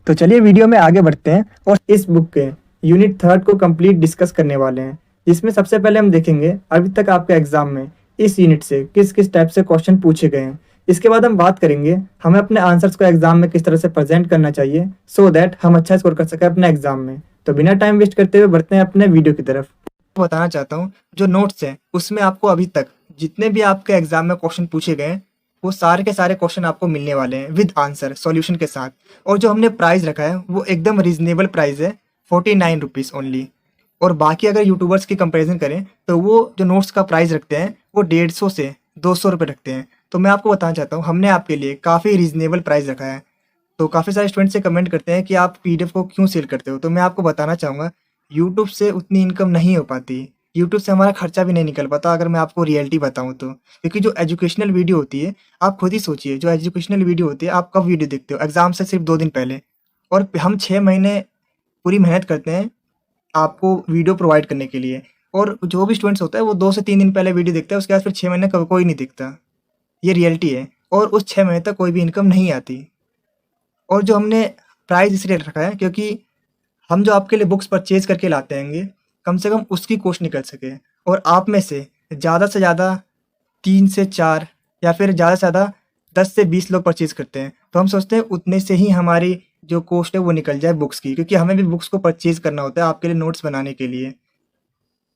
तो चलिए वीडियो में आगे बढ़ते हैं और इस बुक के यूनिट 3 को कंप्लीट डिस्कस करने वाले हैं, जिसमें सबसे पहले हम देखेंगे अभी तक आपके एग्जाम में इस यूनिट से किस किस टाइप से क्वेश्चन पूछे गए हैं। इसके बाद हम बात करेंगे हमें अपने आंसर्स को एग्जाम में किस तरह से प्रेजेंट करना चाहिए, सो दैट हम अच्छा स्कोर कर सकें अपने एग्जाम में। तो बिना टाइम वेस्ट करते हुए बढ़ते हैं अपने वीडियो की तरफ। बताना चाहता हूँ जो नोट्स हैं उसमें आपको अभी तक जितने भी आपके एग्जाम में क्वेश्चन पूछे गए वो सारे के सारे क्वेश्चन आपको मिलने वाले हैं विद आंसर सॉल्यूशन के साथ। और जो हमने प्राइस रखा है वो एकदम रीजनेबल प्राइस है, 49 रुपीज़ ओनली। और बाकी अगर यूट्यूबर्स की कंपैरिजन करें तो वो जो नोट्स का प्राइस रखते हैं वो 150 से 200 रुपये रखते हैं। तो मैं आपको बताना चाहता हूँ हमने आपके लिए काफ़ी रीजनेबल प्राइस रखा है। तो काफ़ी सारे स्टूडेंट से कमेंट करते हैं कि आप पीडीएफ को क्यों सेल करते हो। तो मैं आपको बताना चाहूँगा यूट्यूब से उतनी इनकम नहीं हो पाती, यूट्यूब से हमारा खर्चा भी नहीं निकल पाता, अगर मैं आपको रियलिटी बताऊँ तो। क्योंकि जो एजुकेशनल वीडियो होती है, आप खुद ही सोचिए, जो एजुकेशनल वीडियो होती है आप कब वीडियो देखते हो, एग्जाम से सिर्फ 2 दिन पहले। और हम 6 महीने पूरी मेहनत करते हैं आपको वीडियो प्रोवाइड करने के लिए। और जो भी स्टूडेंट्स होता है वो 2 से 3 दिन पहले वीडियो देखता है, उसके बाद फिर 6 महीने कोई नहीं दिखता। ये रियलिटी है। और उस 6 महीने तक कोई भी इनकम नहीं आती। और जो हमने प्राइस इसलिए रखा है क्योंकि हम जो आपके लिए बुक्स परचेज करके लाते हैं कम से कम उसकी कोशिश निकल सके। और आप में से ज़्यादा 3 से 4 या फिर ज़्यादा से ज़्यादा 10 से 20 लोग परचेज करते हैं, तो हम सोचते हैं उतने से ही हमारी जो कॉस्ट है वो निकल जाए बुक्स की, क्योंकि हमें भी बुक्स को परचेज करना होता है आपके लिए नोट्स बनाने के लिए।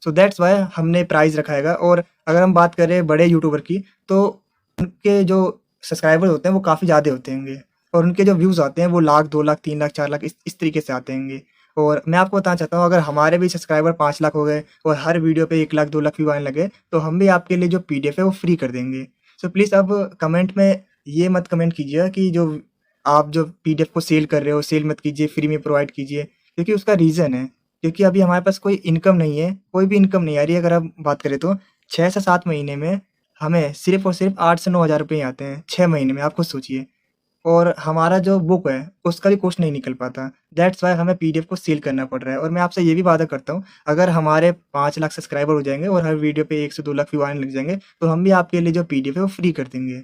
सो दैट्स वाई हमने प्राइस रखा है। और अगर हम बात करें बड़े यूट्यूबर की तो उनके जो सब्सक्राइबर होते हैं वो काफ़ी ज़्यादा होते होंगे और उनके जो व्यूज़ आते हैं वो 1 लाख, 2 लाख, 3 लाख, 4 लाख इस तरीके से आते होंगे। और मैं आपको बताना चाहता हूँ अगर हमारे भी सब्सक्राइबर 5 लाख हो गए और हर वीडियो पे 1 लाख, 2 लाख व्यू आने लगे तो हम भी आपके लिए जो पीडीएफ है वो फ्री कर देंगे। सो प्लीज़ अब कमेंट में ये मत कमेंट कीजिएगा कि जो आप जो पीडीएफ को सेल कर रहे हो सेल मत कीजिए, फ्री में प्रोवाइड कीजिए, क्योंकि उसका रीज़न है क्योंकि अभी हमारे पास कोई इनकम नहीं है, कोई भी इनकम नहीं आ रही है। अगर आप बात करें तो 6 से 7 महीने में हमें सिर्फ और सिर्फ 8 से 9 हज़ार रुपये आते हैं 6 महीने में, आप खुद सोचिए। और हमारा जो बुक है उसका भी कुछ नहीं निकल पाता। दैट्स वाई हमें पीडीएफ को सेल करना पड़ रहा है। और मैं आपसे ये भी वादा करता हूँ अगर हमारे 5 लाख सब्सक्राइबर हो जाएंगे और हर वीडियो पे 1 से 2 लाख व्यू आने लग जाएंगे तो हम भी आपके लिए जो पीडीएफ है वो फ्री कर देंगे।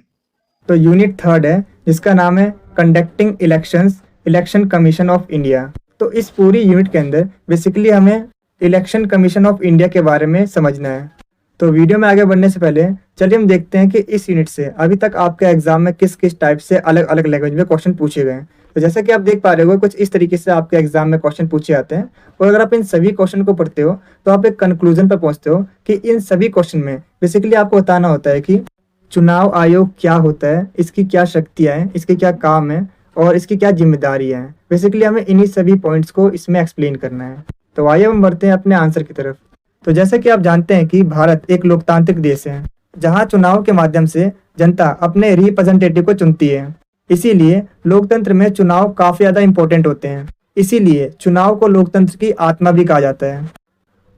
तो यूनिट 3 है जिसका नाम है conducting elections, election commission of India. तो इस पूरी यूनिट के अंदर बेसिकली हमें इलेक्शन कमीशन ऑफ इंडिया के बारे में समझना है। तो वीडियो में आगे बढ़ने से पहले चलिए हम देखते हैं कि इस यूनिट से अभी तक आपके एग्जाम में किस किस टाइप से अलग अलग लैंग्वेज में क्वेश्चन पूछे गए हैं। तो जैसे कि आप देख पा रहे हो कुछ इस तरीके से आपके एग्जाम में क्वेश्चन पूछे जाते हैं। और अगर आप इन सभी क्वेश्चन को पढ़ते हो तो आप एक कंक्लूजन पर पहुंचते हो कि इन सभी क्वेश्चन में बेसिकली आपको बताना होता है कि चुनाव आयोग क्या होता है, इसकी क्या शक्तियाँ हैं, इसके क्या काम है और इसकी क्या जिम्मेदारियाँ हैं। बेसिकली हमें इन्हीं सभी पॉइंट्स को इसमें एक्सप्लेन करना है। तो आइए हम बढ़ते हैं अपने आंसर की तरफ। तो जैसे कि आप जानते हैं कि भारत एक लोकतांत्रिक देश है, जहां चुनाव के माध्यम से जनता अपने रिप्रेजेंटेटिव को चुनती है। इसीलिए लोकतंत्र में चुनाव काफी ज्यादा इंपॉर्टेंट होते हैं। इसीलिए चुनाव को लोकतंत्र की आत्मा भी कहा जाता है।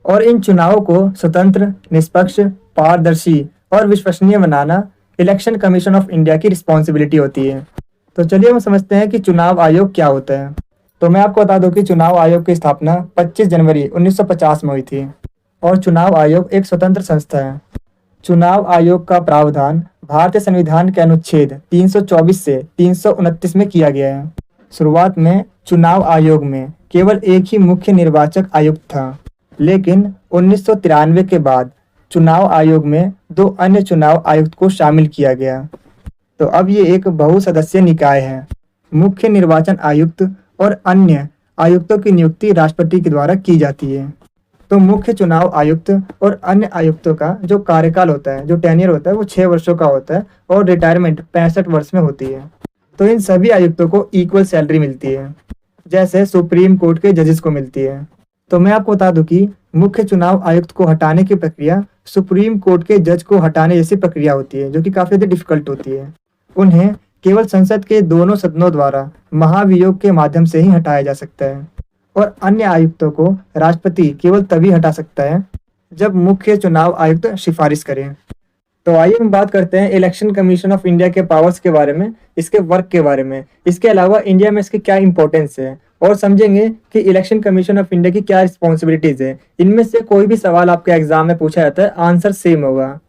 और इन चुनावों को स्वतंत्र, निष्पक्ष, पारदर्शी और विश्वसनीय बनाना इलेक्शन कमीशन ऑफ इंडिया की रिस्पॉन्सिबिलिटी होती है। तो चलिए हम समझते हैं कि चुनाव आयोग क्या होता है। तो मैं आपको बता दूं कि चुनाव आयोग की स्थापना 25 जनवरी 1950 में हुई थी और चुनाव आयोग एक स्वतंत्र संस्था है। चुनाव आयोग का प्रावधान भारतीय संविधान के अनुच्छेद 324 से 329 में किया गया है। शुरुआत में चुनाव आयोग में केवल एक ही मुख्य निर्वाचक आयुक्त था, लेकिन 1993 के बाद चुनाव आयोग में 2 अन्य चुनाव आयुक्त को शामिल किया गया। तो अब ये एक बहुसदस्यीय निकाय है। मुख्य निर्वाचन आयुक्त और अन्य आयुक्तों की नियुक्ति राष्ट्रपति के द्वारा की जाती है। तो मुख्य चुनाव आयुक्त और अन्य आयुक्तों का जो कार्यकाल होता है, जो टेन्योर होता है, वो 6 वर्षों का होता है और रिटायरमेंट 65 वर्ष में होती है। तो इन सभी आयुक्तों को इक्वल सैलरी मिलती है, जैसे सुप्रीम कोर्ट के जजेस को मिलती है। तो मैं आपको बता दूं कि मुख्य चुनाव आयुक्त को हटाने की प्रक्रिया सुप्रीम कोर्ट के जज को हटाने जैसी प्रक्रिया होती है, जो कि काफी ज्यादा डिफिकल्ट होती है। उन्हें केवल संसद के दोनों सदनों द्वारा महाभियोग के माध्यम से ही हटाया जा सकता है और अन्य आयुक्तों को राष्ट्रपति केवल तभी हटा सकता है जब मुख्य चुनाव आयुक्त सिफारिश करें। तो आइए हम बात करते हैं इलेक्शन कमीशन ऑफ इंडिया के पावर्स के बारे में, इसके वर्क के बारे में, इसके अलावा इंडिया में इसकी क्या इंपॉर्टेंस है और समझेंगे कि इलेक्शन कमीशन ऑफ इंडिया की क्या रिस्पॉन्सिबिलिटीज है। इनमें से कोई भी सवाल आपके एग्जाम में पूछा जाता है, आंसर सेम होगा।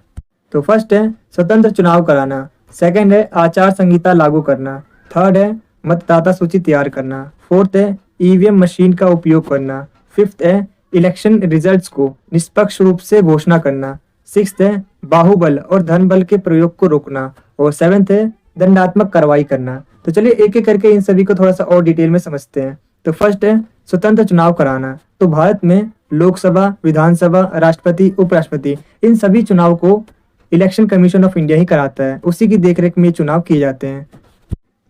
तो फर्स्ट है स्वतंत्र चुनाव कराना, सेकंड है आचार संहिता लागू करना, थर्ड है मतदाता सूची तैयार करना, फोर्थ है ईवीएम मशीन का उपयोग करना, फिफ्थ है इलेक्शन रिजल्ट्स को निष्पक्ष रूप से घोषणा करना, सिक्स्थ है बाहुबल और धन बल के प्रयोग को रोकना और सेवेंथ है दंडात्मक कार्रवाई करना। तो चलिए एक एक करके इन सभी को थोड़ा सा और डिटेल में समझते हैं। तो फर्स्ट है स्वतंत्र चुनाव कराना। तो भारत में लोकसभा, विधानसभा, राष्ट्रपति, उपराष्ट्रपति, इन सभी चुनाव को इलेक्शन कमीशन ऑफ इंडिया ही कराता है। उसी की देखरेख में चुनाव किए जाते हैं।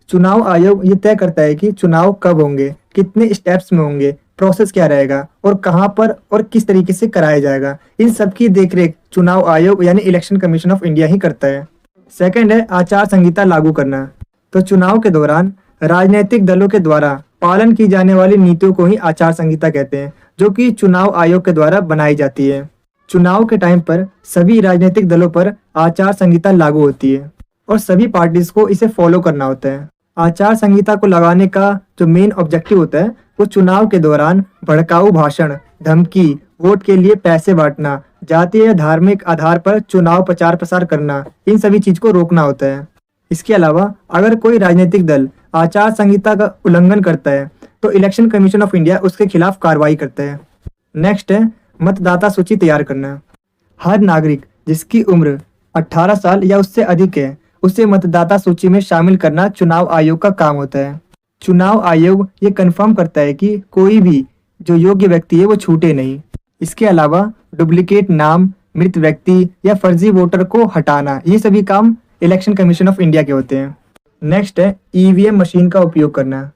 चुनाव आयोग ये तय करता है कि चुनाव कब होंगे, कितने स्टेप्स में होंगे, प्रोसेस क्या रहेगा और कहां पर और किस तरीके से कराया जाएगा। इन सब की देखरेख चुनाव आयोग यानी इलेक्शन कमीशन ऑफ इंडिया ही करता है। सेकंड है आचार संहिता लागू करना। तो चुनाव के दौरान राजनीतिक दलों के द्वारा पालन की जाने वाली नीतियों को ही आचार संहिता कहते हैं, जो कि चुनाव आयोग के द्वारा बनाई जाती है। चुनाव के टाइम पर सभी राजनीतिक दलों पर आचार संहिता लागू होती है और सभी पार्टीज को इसे फॉलो करना होता है। आचार संहिता को लगाने का जो मेन ऑब्जेक्टिव होता है वो चुनाव के दौरान भड़काऊ भाषण, धमकी, वोट के लिए पैसे बांटना, जातीय या धार्मिक आधार पर चुनाव प्रचार प्रसार करना, इन सभी चीज को रोकना होता है। इसके अलावा अगर कोई राजनीतिक दल आचार संहिता का उल्लंघन करता है तो इलेक्शन कमीशन ऑफ इंडिया उसके खिलाफ कार्रवाई करता है। नेक्स्ट है मतदाता सूची तैयार करना। हर नागरिक जिसकी उम्र 18 साल या उससे अधिक है उसे मतदाता सूची में शामिल करना चुनाव आयोग का काम होता है। चुनाव आयोग ये कंफर्म करता है कि कोई भी जो योग्य व्यक्ति है वो छूटे नहीं। इसके अलावा डुप्लीकेट नाम, मृत व्यक्ति या फर्जी वोटर को हटाना, ये सभी काम इलेक्शन कमीशन ऑफ इंडिया के होते हैं। नेक्स्ट है ईवीएम मशीन का उपयोग करना।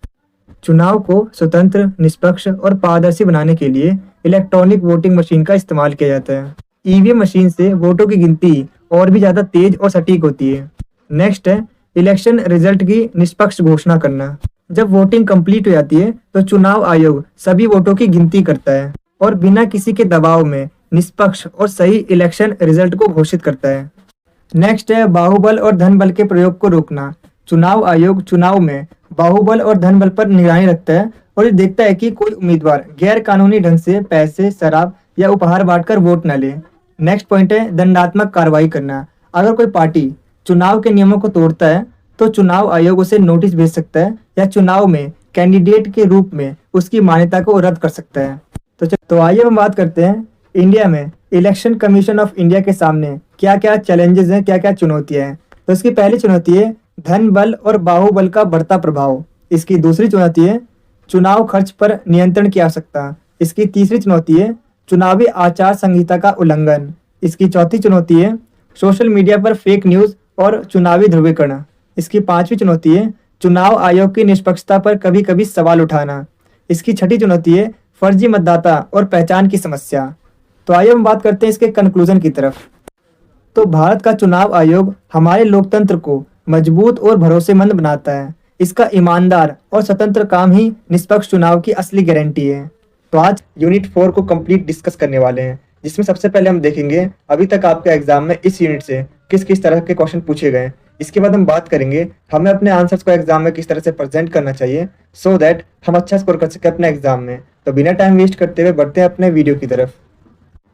चुनाव को स्वतंत्र, निष्पक्ष और पारदर्शी बनाने के लिए इलेक्ट्रॉनिक वोटिंग मशीन का इस्तेमाल किया जाता है। ईवीएम मशीन से वोटों की गिनती और भी ज्यादा तेज और सटीक होती है। नेक्स्ट है इलेक्शन रिजल्ट की निष्पक्ष घोषणा करना। जब वोटिंग कंप्लीट हो जाती है तो चुनाव आयोग सभी वोटों की गिनती करता है और बिना किसी के दबाव में निष्पक्ष और सही इलेक्शन रिजल्ट को घोषित करता है। नेक्स्ट है बाहुबल और धन बल के प्रयोग को रोकना। चुनाव आयोग चुनाव में बाहुबल और धन बल पर निगरानी रखता है और ये देखता है कि कोई उम्मीदवार गैर कानूनी ढंग से पैसे, शराब या उपहार बांटकर वोट न ले। नेक्स्ट पॉइंट है दंडात्मक कार्रवाई करना। अगर कोई पार्टी चुनाव के नियमों को तोड़ता है तो चुनाव आयोग उसे नोटिस भेज सकता है या चुनाव में कैंडिडेट के रूप में उसकी मान्यता को रद्द कर सकता है। तो आइए हम बात करते हैं इंडिया में इलेक्शन कमीशन ऑफ इंडिया के सामने क्या क्या चैलेंजेस हैं, क्या क्या चुनौतियां हैं। तो इसकी पहली चुनौती है धन बल और बाहुबल का बढ़ता प्रभाव। इसकी दूसरी चुनौती है चुनाव खर्च पर नियंत्रण की आवश्यकता। इसकी तीसरी चुनौती है चुनावी आचार संहिता का उल्लंघन। इसकी चौथी चुनौती है सोशल मीडिया पर फेक न्यूज और चुनावी ध्रुवीकरण। इसकी पांचवी चुनौती है चुनाव आयोग की निष्पक्षता पर कभी कभी सवाल उठाना। इसकी छठी चुनौती है फर्जी मतदाता और पहचान की समस्या। तो आइए हम बात करते हैं इसके कंक्लूजन की तरफ। तो भारत का चुनाव आयोग हमारे लोकतंत्र को मजबूत और भरोसेमंद बनाता है। इसका ईमानदार और स्वतंत्र काम ही निष्पक्ष चुनाव की असली गारंटी है। तो आज यूनिट 4 को कंप्लीट डिस्कस करने वाले हैं, जिसमें सबसे पहले हम देखेंगे अभी तक आपके एग्जाम में इस यूनिट से किस किस तरह के क्वेश्चन पूछे गए। इसके बाद हम बात करेंगे हमें अपने आंसर्स को एग्जाम में किस तरह से प्रेजेंट करना चाहिए सो दैट हम अच्छा स्कोर कर सके अपने एग्जाम में। तो बिना टाइम वेस्ट करते हुए बढ़ते हैं अपने वीडियो की तरफ।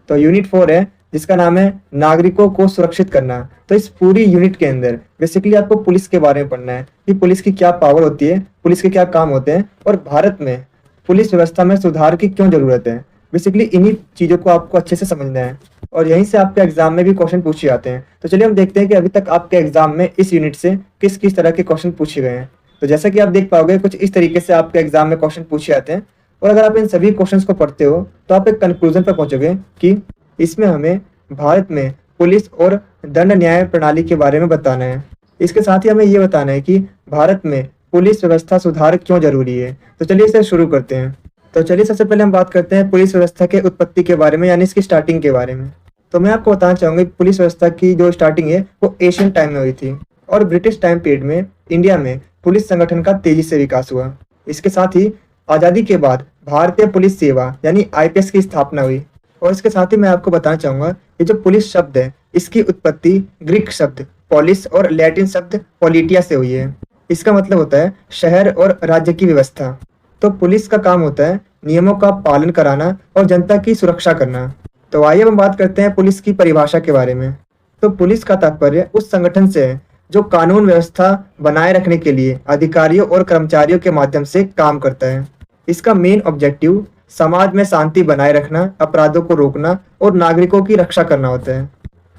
तो यूनिट 4 है जिसका नाम है नागरिकों को सुरक्षित करना। तो इस पूरी यूनिट के अंदर बेसिकली आपको पुलिस के बारे में पढ़ना है कि पुलिस की क्या पावर होती है, पुलिस के क्या काम होते हैं और भारत में पुलिस व्यवस्था में सुधार की क्यों जरूरत है। बेसिकली इन्हीं चीजों को आपको अच्छे से समझना है और यहीं से आपके एग्जाम में भी क्वेश्चन पूछे जाते हैं। तो चलिए हम देखते हैं कि अभी तक आपके एग्जाम में इस यूनिट से किस किस तरह के क्वेश्चन पूछे गए हैं। तो जैसा कि आप देख पाओगे कुछ इस तरीके से आपके एग्जाम में क्वेश्चन पूछे जाते हैं और अगर आप इन सभी क्वेश्चंस को पढ़ते हो तो आप एक कंक्लूजन पर पहुंचोगे कि इसमें हमें भारत में पुलिस और दंड न्याय प्रणाली के बारे में बताना है। इसके साथ ही हमें ये बताना है कि भारत में पुलिस व्यवस्था सुधार क्यों जरूरी है। तो चलिए इसे शुरू करते हैं। तो चलिए सबसे पहले हम बात करते हैं पुलिस व्यवस्था के उत्पत्ति के बारे में, यानी इसकी स्टार्टिंग के बारे में। तो मैं आपको बताना चाहूंगा पुलिस व्यवस्था की जो स्टार्टिंग है वो एशियन टाइम में हुई थी और ब्रिटिश टाइम पीरियड में इंडिया में पुलिस संगठन का तेजी से विकास हुआ। इसके साथ ही आज़ादी के बाद भारतीय पुलिस सेवा यानी IPS की स्थापना हुई। और इसके साथ ही मैं आपको बताना चाहूंगा ये जो पुलिस शब्द है इसकी उत्पत्ति ग्रीक शब्द पॉलिस और लैटिन शब्द पॉलिटिया से हुई है। इसका मतलब होता है शहर और राज्य की व्यवस्था। तो पुलिस का काम होता है नियमों का पालन कराना और जनता की सुरक्षा करना। तो आइए हम बात करते हैं पुलिस की परिभाषा के बारे में। तो पुलिस का तात्पर्य उस संगठन से है जो कानून व्यवस्था बनाए रखने के लिए अधिकारियों और कर्मचारियों के माध्यम से काम करता है। इसका मेन ऑब्जेक्टिव समाज में शांति बनाए रखना, अपराधों को रोकना और नागरिकों की रक्षा करना होता है।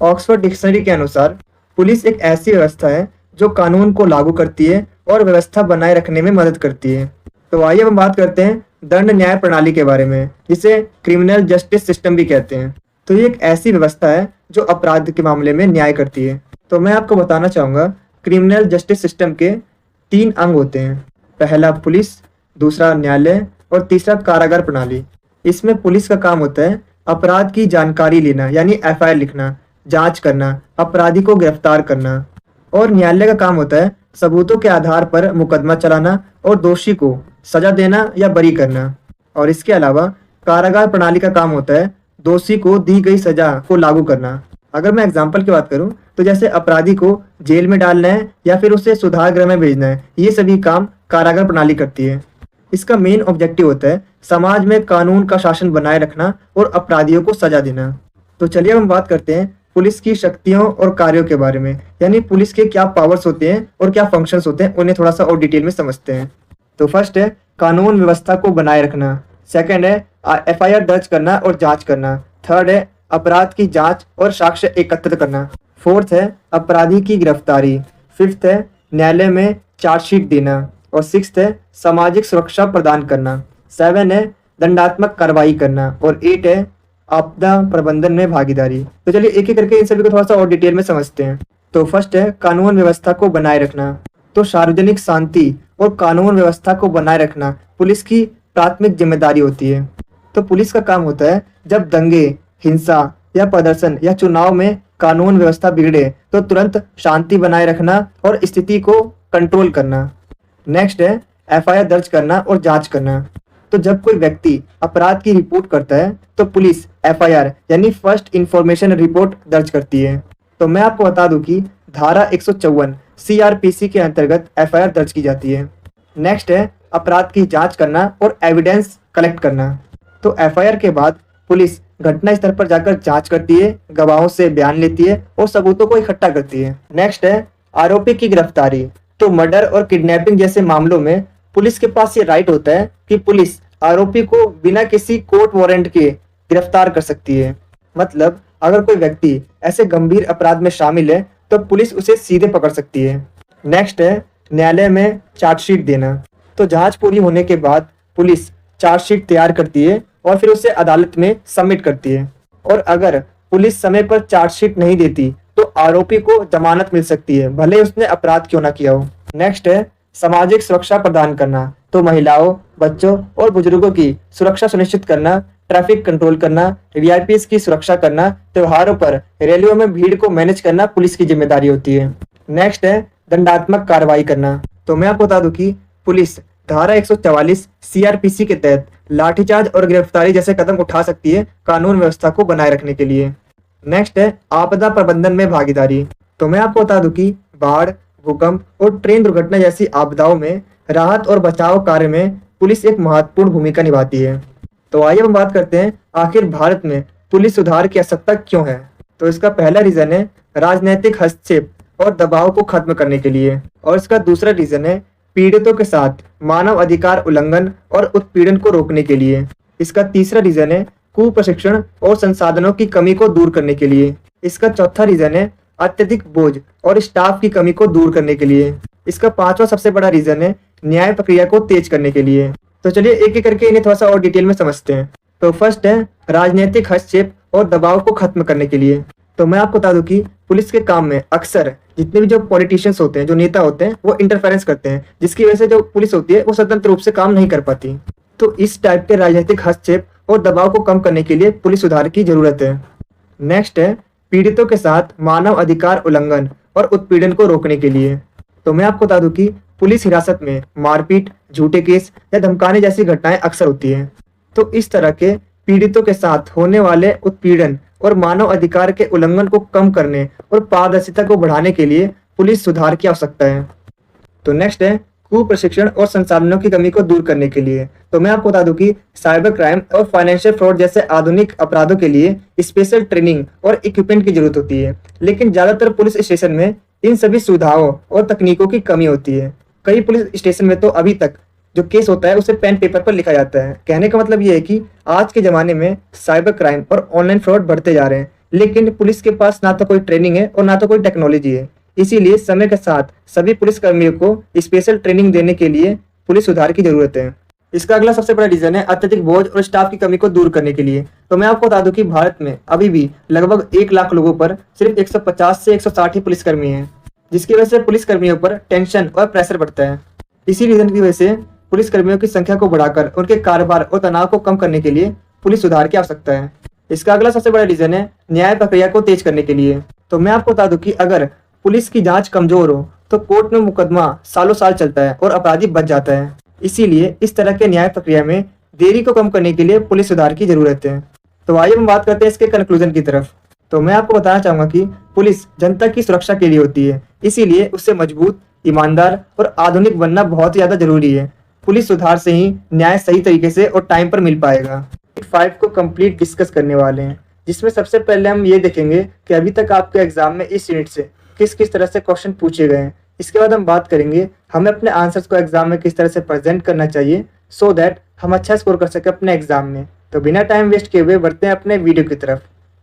ऑक्सफोर्ड डिक्शनरी के अनुसार पुलिस एक ऐसी व्यवस्था है जो कानून को लागू करती है और व्यवस्था बनाए रखने में मदद करती है। तो आइए हम बात करते हैं दंड न्याय प्रणाली के बारे में, जिसे क्रिमिनल जस्टिस सिस्टम भी कहते हैं। तो ये एक ऐसी व्यवस्था है जो अपराध के मामले में न्याय करती है। तो मैं आपको बताना चाहूंगा क्रिमिनल जस्टिस सिस्टम के 3 अंग होते हैं। पहला पुलिस, दूसरा न्यायालय और तीसरा कारागार प्रणाली। इसमें पुलिस का काम होता है अपराध की जानकारी लेना यानी FIR लिखना, जांच करना, अपराधी को गिरफ्तार करना। और न्यायालय का काम होता है सबूतों के आधार पर मुकदमा चलाना और दोषी को सजा देना या बरी करना। और इसके अलावा कारागार प्रणाली का काम होता है दोषी को दी गई सजा को लागू करना। अगर मैं एग्जाम्पल की बात करूं तो जैसे अपराधी को जेल में डालना है या फिर उसे सुधार गृह में भेजना है, ये सभी काम कारागार प्रणाली करती है। इसका मेन ऑब्जेक्टिव होता है समाज में कानून का शासन बनाए रखना और अपराधियों को सजा देना। तो चलिए हम बात करते हैं पुलिस की शक्तियों और कार्यों के बारे में, यानी पुलिस के क्या पावर्स होते हैं और क्या फंक्शंस होते हैं, उन्हें थोड़ा सा और डिटेल में समझते हैं। तो फर्स्ट है कानून व्यवस्था को बनाए रखना, सेकंड है FIR दर्ज करना और जांच करना, थर्ड है अपराध की जांच और साक्ष्य एकत्र करना, फोर्थ है अपराधी की गिरफ्तारी, फिफ्थ है न्यायालय में चार्जशीट देना और सिक्स्थ है सामाजिक सुरक्षा प्रदान करना, 7 है दंडात्मक कार्रवाई करना और 8 है आपदा प्रबंधन में भागीदारी। तो चलिए एक एक करके इन सभी को थोड़ा सा और डिटेल में समझते हैं। तो फर्स्ट है कानून व्यवस्था को बनाए रखना। तो सार्वजनिक शांति और कानून व्यवस्था को बनाए रखना पुलिस की प्राथमिक जिम्मेदारी होती है। तो पुलिस का काम होता है जब दंगे, हिंसा या प्रदर्शन या चुनाव में कानून व्यवस्था बिगड़े तो तुरंत शांति बनाए रखना और स्थिति को कंट्रोल करना। नेक्स्ट है FIR दर्ज करना और जांच करना। तो जब कोई व्यक्ति अपराध की रिपोर्ट करता है तो पुलिस FIR यानी फर्स्ट इंफॉर्मेशन रिपोर्ट दर्ज करती है। तो मैं आपको बता दूं कि धारा 154 CRPC के अंतर्गत FIR दर्ज की जाती है। नेक्स्ट है अपराध की जांच करना और एविडेंस कलेक्ट करना। तो FIR के बाद पुलिस घटना स्थल पर जाकर जांच करती है, गवाहों से बयान लेती है और सबूतों को इकट्ठा करती है। नेक्स्ट है आरोपी की गिरफ्तारी। तो मर्डर और किडनैपिंग जैसे मामलों में पुलिस के पास ये राइट होता है कि पुलिस आरोपी को बिना किसी कोर्ट वारंट के गिरफ्तार कर सकती है। मतलब अगर कोई व्यक्ति ऐसे गंभीर अपराध में शामिल है तो पुलिस उसे सीधे पकड़ सकती है। नेक्स्ट है न्यायालय में चार्जशीट देना। तो जांच पूरी होने के बाद पुलिस चार्जशीट तैयार करती है और फिर उसे अदालत में सबमिट करती है। और अगर पुलिस समय पर चार्जशीट नहीं देती तो आरोपी को जमानत मिल सकती है, भले उसने अपराध क्यों ना किया हो। नेक्स्ट है सामाजिक सुरक्षा प्रदान करना। तो महिलाओं, बच्चों और बुजुर्गों की सुरक्षा सुनिश्चित करना ट्रैफिक कंट्रोल करना, वीआईपीएस की सुरक्षा करना, त्योहारों पर रैलियों में भीड़ को मैनेज करना पुलिस की जिम्मेदारी होती है। नेक्स्ट है दंडात्मक कार्रवाई करना। तो मैं आपको बता दूं कि पुलिस धारा 144 सीआरपीसी के तहत लाठीचार्ज और गिरफ्तारी जैसे कदम उठा सकती है कानून व्यवस्था को बनाए रखने के लिए। नेक्स्ट है आपदा प्रबंधन में भागीदारी। तो मैं आपको बता दूं कि बाढ़, भूकंप और ट्रेन दुर्घटना जैसी आपदाओं में राहत और बचाव कार्य में पुलिस एक महत्वपूर्ण भूमिका निभाती है। तो आइए हम बात करते हैं आखिर भारत में पुलिस सुधार की आवश्यकता क्यों है। तो इसका पहला रीजन है राजनीतिक हस्तक्षेप और दबाव को खत्म करने के लिए, और इसका दूसरा रीजन है पीड़ितों के साथ मानव अधिकार उल्लंघन और उत्पीड़न को रोकने के लिए। इसका तीसरा रीजन है कुप्रशिक्षण और संसाधनों की कमी को दूर करने के लिए। इसका चौथा रीजन है अत्यधिक बोझ और स्टाफ की कमी को दूर करने के लिए। इसका पांचवा सबसे बड़ा रीजन है न्याय प्रक्रिया को तेज करने के लिए। तो चलिए एक एक करके इन्हें थोड़ा सा और डिटेल में समझते हैं। तो फर्स्ट है राजनीतिक हस्तक्षेप और दबाव को खत्म करने के लिए। तो मैं आपको बता दूं कि पुलिस के काम में अक्सर जितने भी जो पॉलिटिशियंस होते हैं, जो नेता होते हैं, वो इंटरफेरेंस करते हैं, जिसकी वजह से जो पुलिस होती है वो स्वतंत्र रूप से काम नहीं कर पाती। तो इस टाइप के राजनीतिक हस्तक्षेप और दबाव को कम करने के लिए पुलिस सुधार की जरूरत है। नेक्स्ट है पीड़ितों के साथ मानव अधिकार उल्लंघन और उत्पीड़न को रोकने के लिए। तो मैं आपको बता दूं कि पुलिस हिरासत में मारपीट, झूठे केस या धमकाने जैसी घटनाएं अक्सर होती हैं। तो इस तरह के पीड़ितों के साथ होने वाले उत्पीड़न और मानव अधिकार के उल्लंघन को कम करने और पारदर्शिता को बढ़ाने के लिए पुलिस सुधार की आवश्यकता है। तो नेक्स्ट है कुप्रशिक्षण और संसाधनों की कमी को दूर करने के लिए। तो मैं आपको बता दूं कि साइबर क्राइम और फाइनेंशियल फ्रॉड जैसे आधुनिक अपराधों के लिए स्पेशल ट्रेनिंग और इक्विपमेंट की जरूरत होती है, लेकिन ज्यादातर पुलिस स्टेशन में इन सभी सुविधाओं और तकनीकों की कमी होती है। कई पुलिस स्टेशन में तो अभी तक जो केस होता है उसे पेन पेपर पर लिखा जाता है। कहने का मतलब ये है कि आज के जमाने में साइबर क्राइम और ऑनलाइन फ्रॉड बढ़ते जा रहे हैं, लेकिन पुलिस के पास ना तो कोई ट्रेनिंग है और ना तो कोई टेक्नोलॉजी है। इसीलिए समय के साथ सभी पुलिस कर्मियों को स्पेशल ट्रेनिंग देने के लिए पुलिस सुधार की जरूरत है। इसका अगला सबसे बड़ा रीजन है अत्यधिक बोझ और स्टाफ की कमी को दूर करने के लिए। तो मैं आपको बता दूं कि भारत में अभी भी लगभग 1 लाख लोगों पर सिर्फ 150 से 160 ही पुलिसकर्मी हैं, जिसकी वजह से पुलिसकर्मियों पर टेंशन और प्रेशर बढ़ता है। इसी रीजन की वजह से पुलिसकर्मियों की संख्या को बढ़ाकर उनके कारोबार और तनाव को कम करने के लिए पुलिस सुधार की आवश्यकता है। इसका अगला सबसे बड़ा रीजन है न्याय प्रक्रिया को तेज करने के लिए। तो मैं आपको बता दूं कि अगर पुलिस की जांच कमजोर हो तो कोर्ट में मुकदमा सालों साल चलता है और अपराधी बच जाता है। इसीलिए इस तरह के न्याय प्रक्रिया में देरी को कम करने के लिए पुलिस सुधार की जरूरत है। तो आइए हम बात करते हैं इसके कंक्लूजन की तरफ। तो मैं आपको बताना चाहूंगा कि पुलिस जनता की सुरक्षा के लिए होती है, इसीलिए उससे मजबूत, ईमानदार और आधुनिक बनना बहुत ज्यादा जरूरी है। पुलिस सुधार से ही न्याय सही तरीके से और टाइम पर मिल पाएगा। 5 को कंप्लीट डिस्कस करने वाले हैं, जिसमें सबसे पहले हम ये देखेंगे कि अभी तक आपके एग्जाम में इस यूनिट से किस किस तरह से क्वेश्चन पूछे गए हैं। इसके बाद हम बात करेंगे हमें अपने आंसर्स को एग्जाम में किस तरह से प्रेजेंट करना चाहिए सो दैट हम अच्छा स्कोर कर सके अपने एग्जाम में। तो बिना टाइम वेस्ट किए हुए बढ़ते हैं अपने वीडियो की तरफ।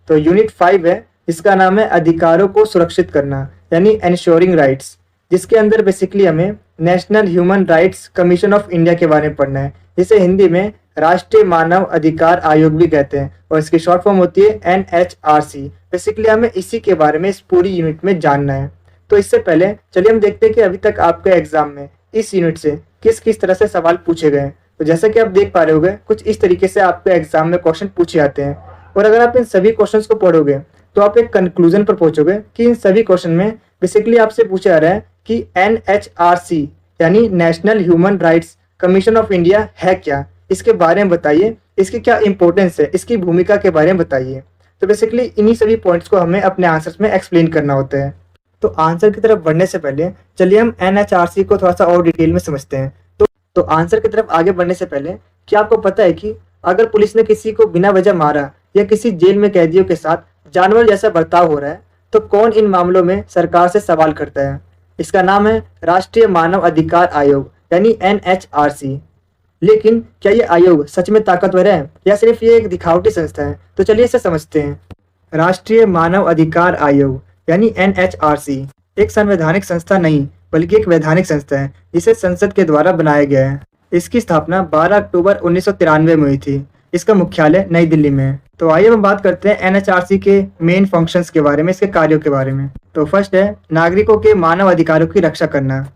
तो यूनिट 5 है, इसका नाम है अधिकारों को सुरक्षित करना, यानी एंश्योरिंग राइट्स, जिसके अंदर बेसिकली हमें national human rights commission of India के बारे में पढ़ना है, जिसे हिंदी में राष्ट्रीय मानव अधिकार आयोग भी कहते हैं, और इसकी शॉर्ट फॉर्म होती है NHRC। बेसिकली हमें इसी के बारे में इस पूरी यूनिट में जानना है। तो इससे पहले चलिए हम देखते हैं कि अभी तक आपके एग्जाम में इस यूनिट से किस किस तरह से सवाल पूछे गए हैं। तो जैसा कि आप देख पा रहे होंगे, कुछ इस तरीके से आपके एग्जाम में क्वेश्चन पूछे जाते हैं, और अगर आप इन सभी क्वेश्चंस को पढ़ोगे तो आप एक कंक्लूजन पर पहुंचोगे कि इन सभी क्वेश्चन में बेसिकली आपसे पूछा जा रहा है कि NHRC यानी national human rights commission of India है क्या, इसके बारे में बताइए, इसकी क्या इंपॉर्टेंस है, इसकी भूमिका के बारे में बताइए। तो बेसिकली इन्हीं सभी पॉइंट्स को हमें अपने आंसर्स में एक्सप्लेन करना होता है। तो आंसर की तरफ बढ़ने से पहले चलिए हम NHRC को थोड़ा सा और डिटेल में समझते हैं। तो आंसर की तरफ आगे बढ़ने से पहले क्या आपको पता है कि अगर पुलिस ने किसी को बिना वजह मारा या किसी जेल में कैदियों के साथ जानवर जैसा बर्ताव हो रहा है तो कौन इन मामलों में सरकार से सवाल करता है? इसका नाम है राष्ट्रीय मानव अधिकार आयोग यानी NHRC। लेकिन क्या ये आयोग सच में ताकतवर है या सिर्फ ये एक दिखावटी संस्था है? तो चलिए इसे समझते हैं। राष्ट्रीय मानव अधिकार आयोग यानी NHRC एक संवैधानिक संस्था नहीं बल्कि एक वैधानिक संस्था है, जिसे संसद के द्वारा बनाया गया है। इसकी स्थापना 12 अक्टूबर 1993 में हुई थी। इसका मुख्यालय नई दिल्ली में है। तो आइए हम बात करते हैं NHRC के मेन फंक्शंस के बारे में, इसके कार्यों के बारे में। तो फर्स्ट है नागरिकों के मानव अधिकारों की रक्षा करना।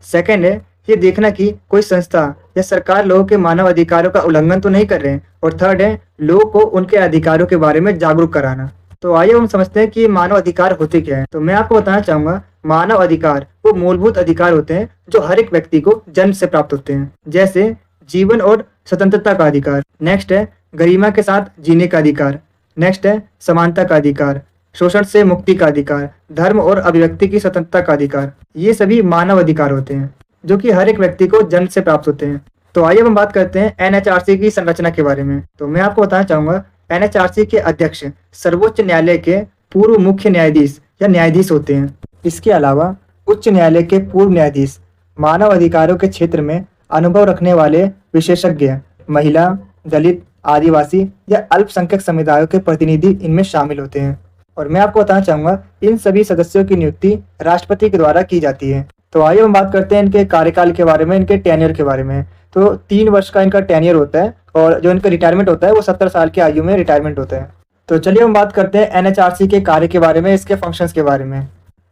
सेकंड है ये देखना कि कोई संस्था या सरकार लोगों के मानव अधिकारों का उल्लंघन तो नहीं कर रहे हैं। और थर्ड है लोगों को उनके अधिकारों के बारे में जागरूक कराना। तो आइए हम समझते हैं कि मानव अधिकार होते क्या है। तो मैं आपको बताना चाहूंगा, मानव अधिकार वो मूलभूत अधिकार होते हैं जो हर एक व्यक्ति को जन्म से प्राप्त होते हैं, जैसे जीवन और स्वतंत्रता का अधिकार। नेक्स्ट है गरिमा के साथ जीने का अधिकार। नेक्स्ट है समानता का अधिकार, शोषण से मुक्ति का अधिकार, धर्म और अभिव्यक्ति की स्वतंत्रता का अधिकार। ये सभी मानव अधिकार होते हैं जो कि हर एक व्यक्ति को जन्म से प्राप्त होते हैं। तो आइए हम बात करते हैं एनएचआरसी की संरचना के बारे में। तो मैं आपको बताना चाहूंगा, एनएचआरसी के अध्यक्ष सर्वोच्च न्यायालय के पूर्व मुख्य न्यायाधीश या न्यायाधीश होते हैं। इसके अलावा उच्च न्यायालय के पूर्व न्यायाधीश मानव अधिकारों के क्षेत्र में अनुभव रखने वाले विशेषज्ञ, महिला, दलित, आदिवासी या अल्पसंख्यक समुदायों के प्रतिनिधि इनमें शामिल होते हैं। और मैं आपको बताना चाहूंगा, इन सभी सदस्यों की नियुक्ति राष्ट्रपति के द्वारा की जाती है। तो आइए हम बात करते हैं इनके कार्यकाल के बारे में, इनके टेन्योर के बारे में। तो 3 वर्ष का इनका टेन्योर होता है और जो इनका रिटायरमेंट होता है वो 70 साल की आयु में रिटायरमेंट होता है। तो चलिए हम बात करते हैं एनएचआरसी के कार्य के बारे में, इसके फंक्शंस के बारे में।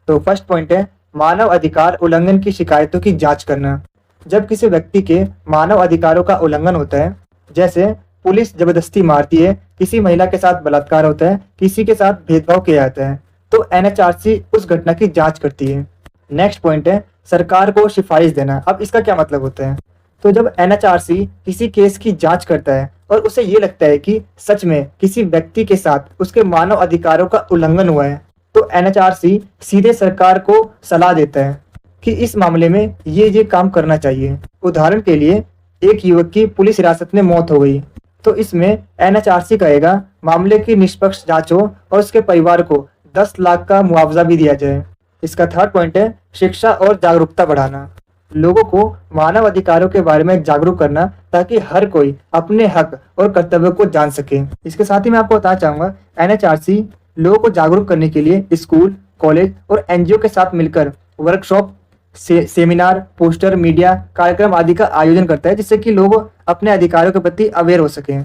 तो फर्स्ट पॉइंट है मानव अधिकार उल्लंघन की शिकायतों की जांच करना। जब किसी व्यक्ति के मानव अधिकारों का उल्लंघन होता है, जैसे पुलिस जबरदस्ती मारती है, किसी महिला के साथ बलात्कार होता है, किसी के साथ भेदभाव किया जाता है, तो एनएचआरसी उस घटना की जांच करती है। नेक्स्ट पॉइंट है सरकार को सिफारिश देना। अब इसका क्या मतलब होता है? तो जब एनएचआरसी किसी केस की जांच करता है और उसे ये लगता है कि सच में किसी व्यक्ति के साथ उसके मानव अधिकारों का उल्लंघन हुआ है, तो एनएचआरसी सीधे सरकार को सलाह देता है कि इस मामले में ये काम करना चाहिए। उदाहरण के लिए एक युवक की पुलिस हिरासत में मौत हो गई, तो इसमें एनएचआरसी कहेगा मामले की निष्पक्ष जांच हो और उसके परिवार को 10 लाख का मुआवजा भी दिया जाए। इसका थर्ड पॉइंट है शिक्षा और जागरूकता बढ़ाना। लोगों को मानव अधिकारों के बारे में जागरूक करना ताकि हर कोई अपने हक और कर्तव्यों को जान सके। इसके साथ ही मैं आपको बताना चाहूंगा, एनएचआरसी लोगों को जागरूक करने के लिए स्कूल, कॉलेज और एनजीओ के साथ मिलकर वर्कशॉप, सेमिनार, पोस्टर, मीडिया कार्यक्रम आदि का आयोजन करता है, जिससे कि लोग अपने अधिकारों के प्रति अवेयर हो सकें।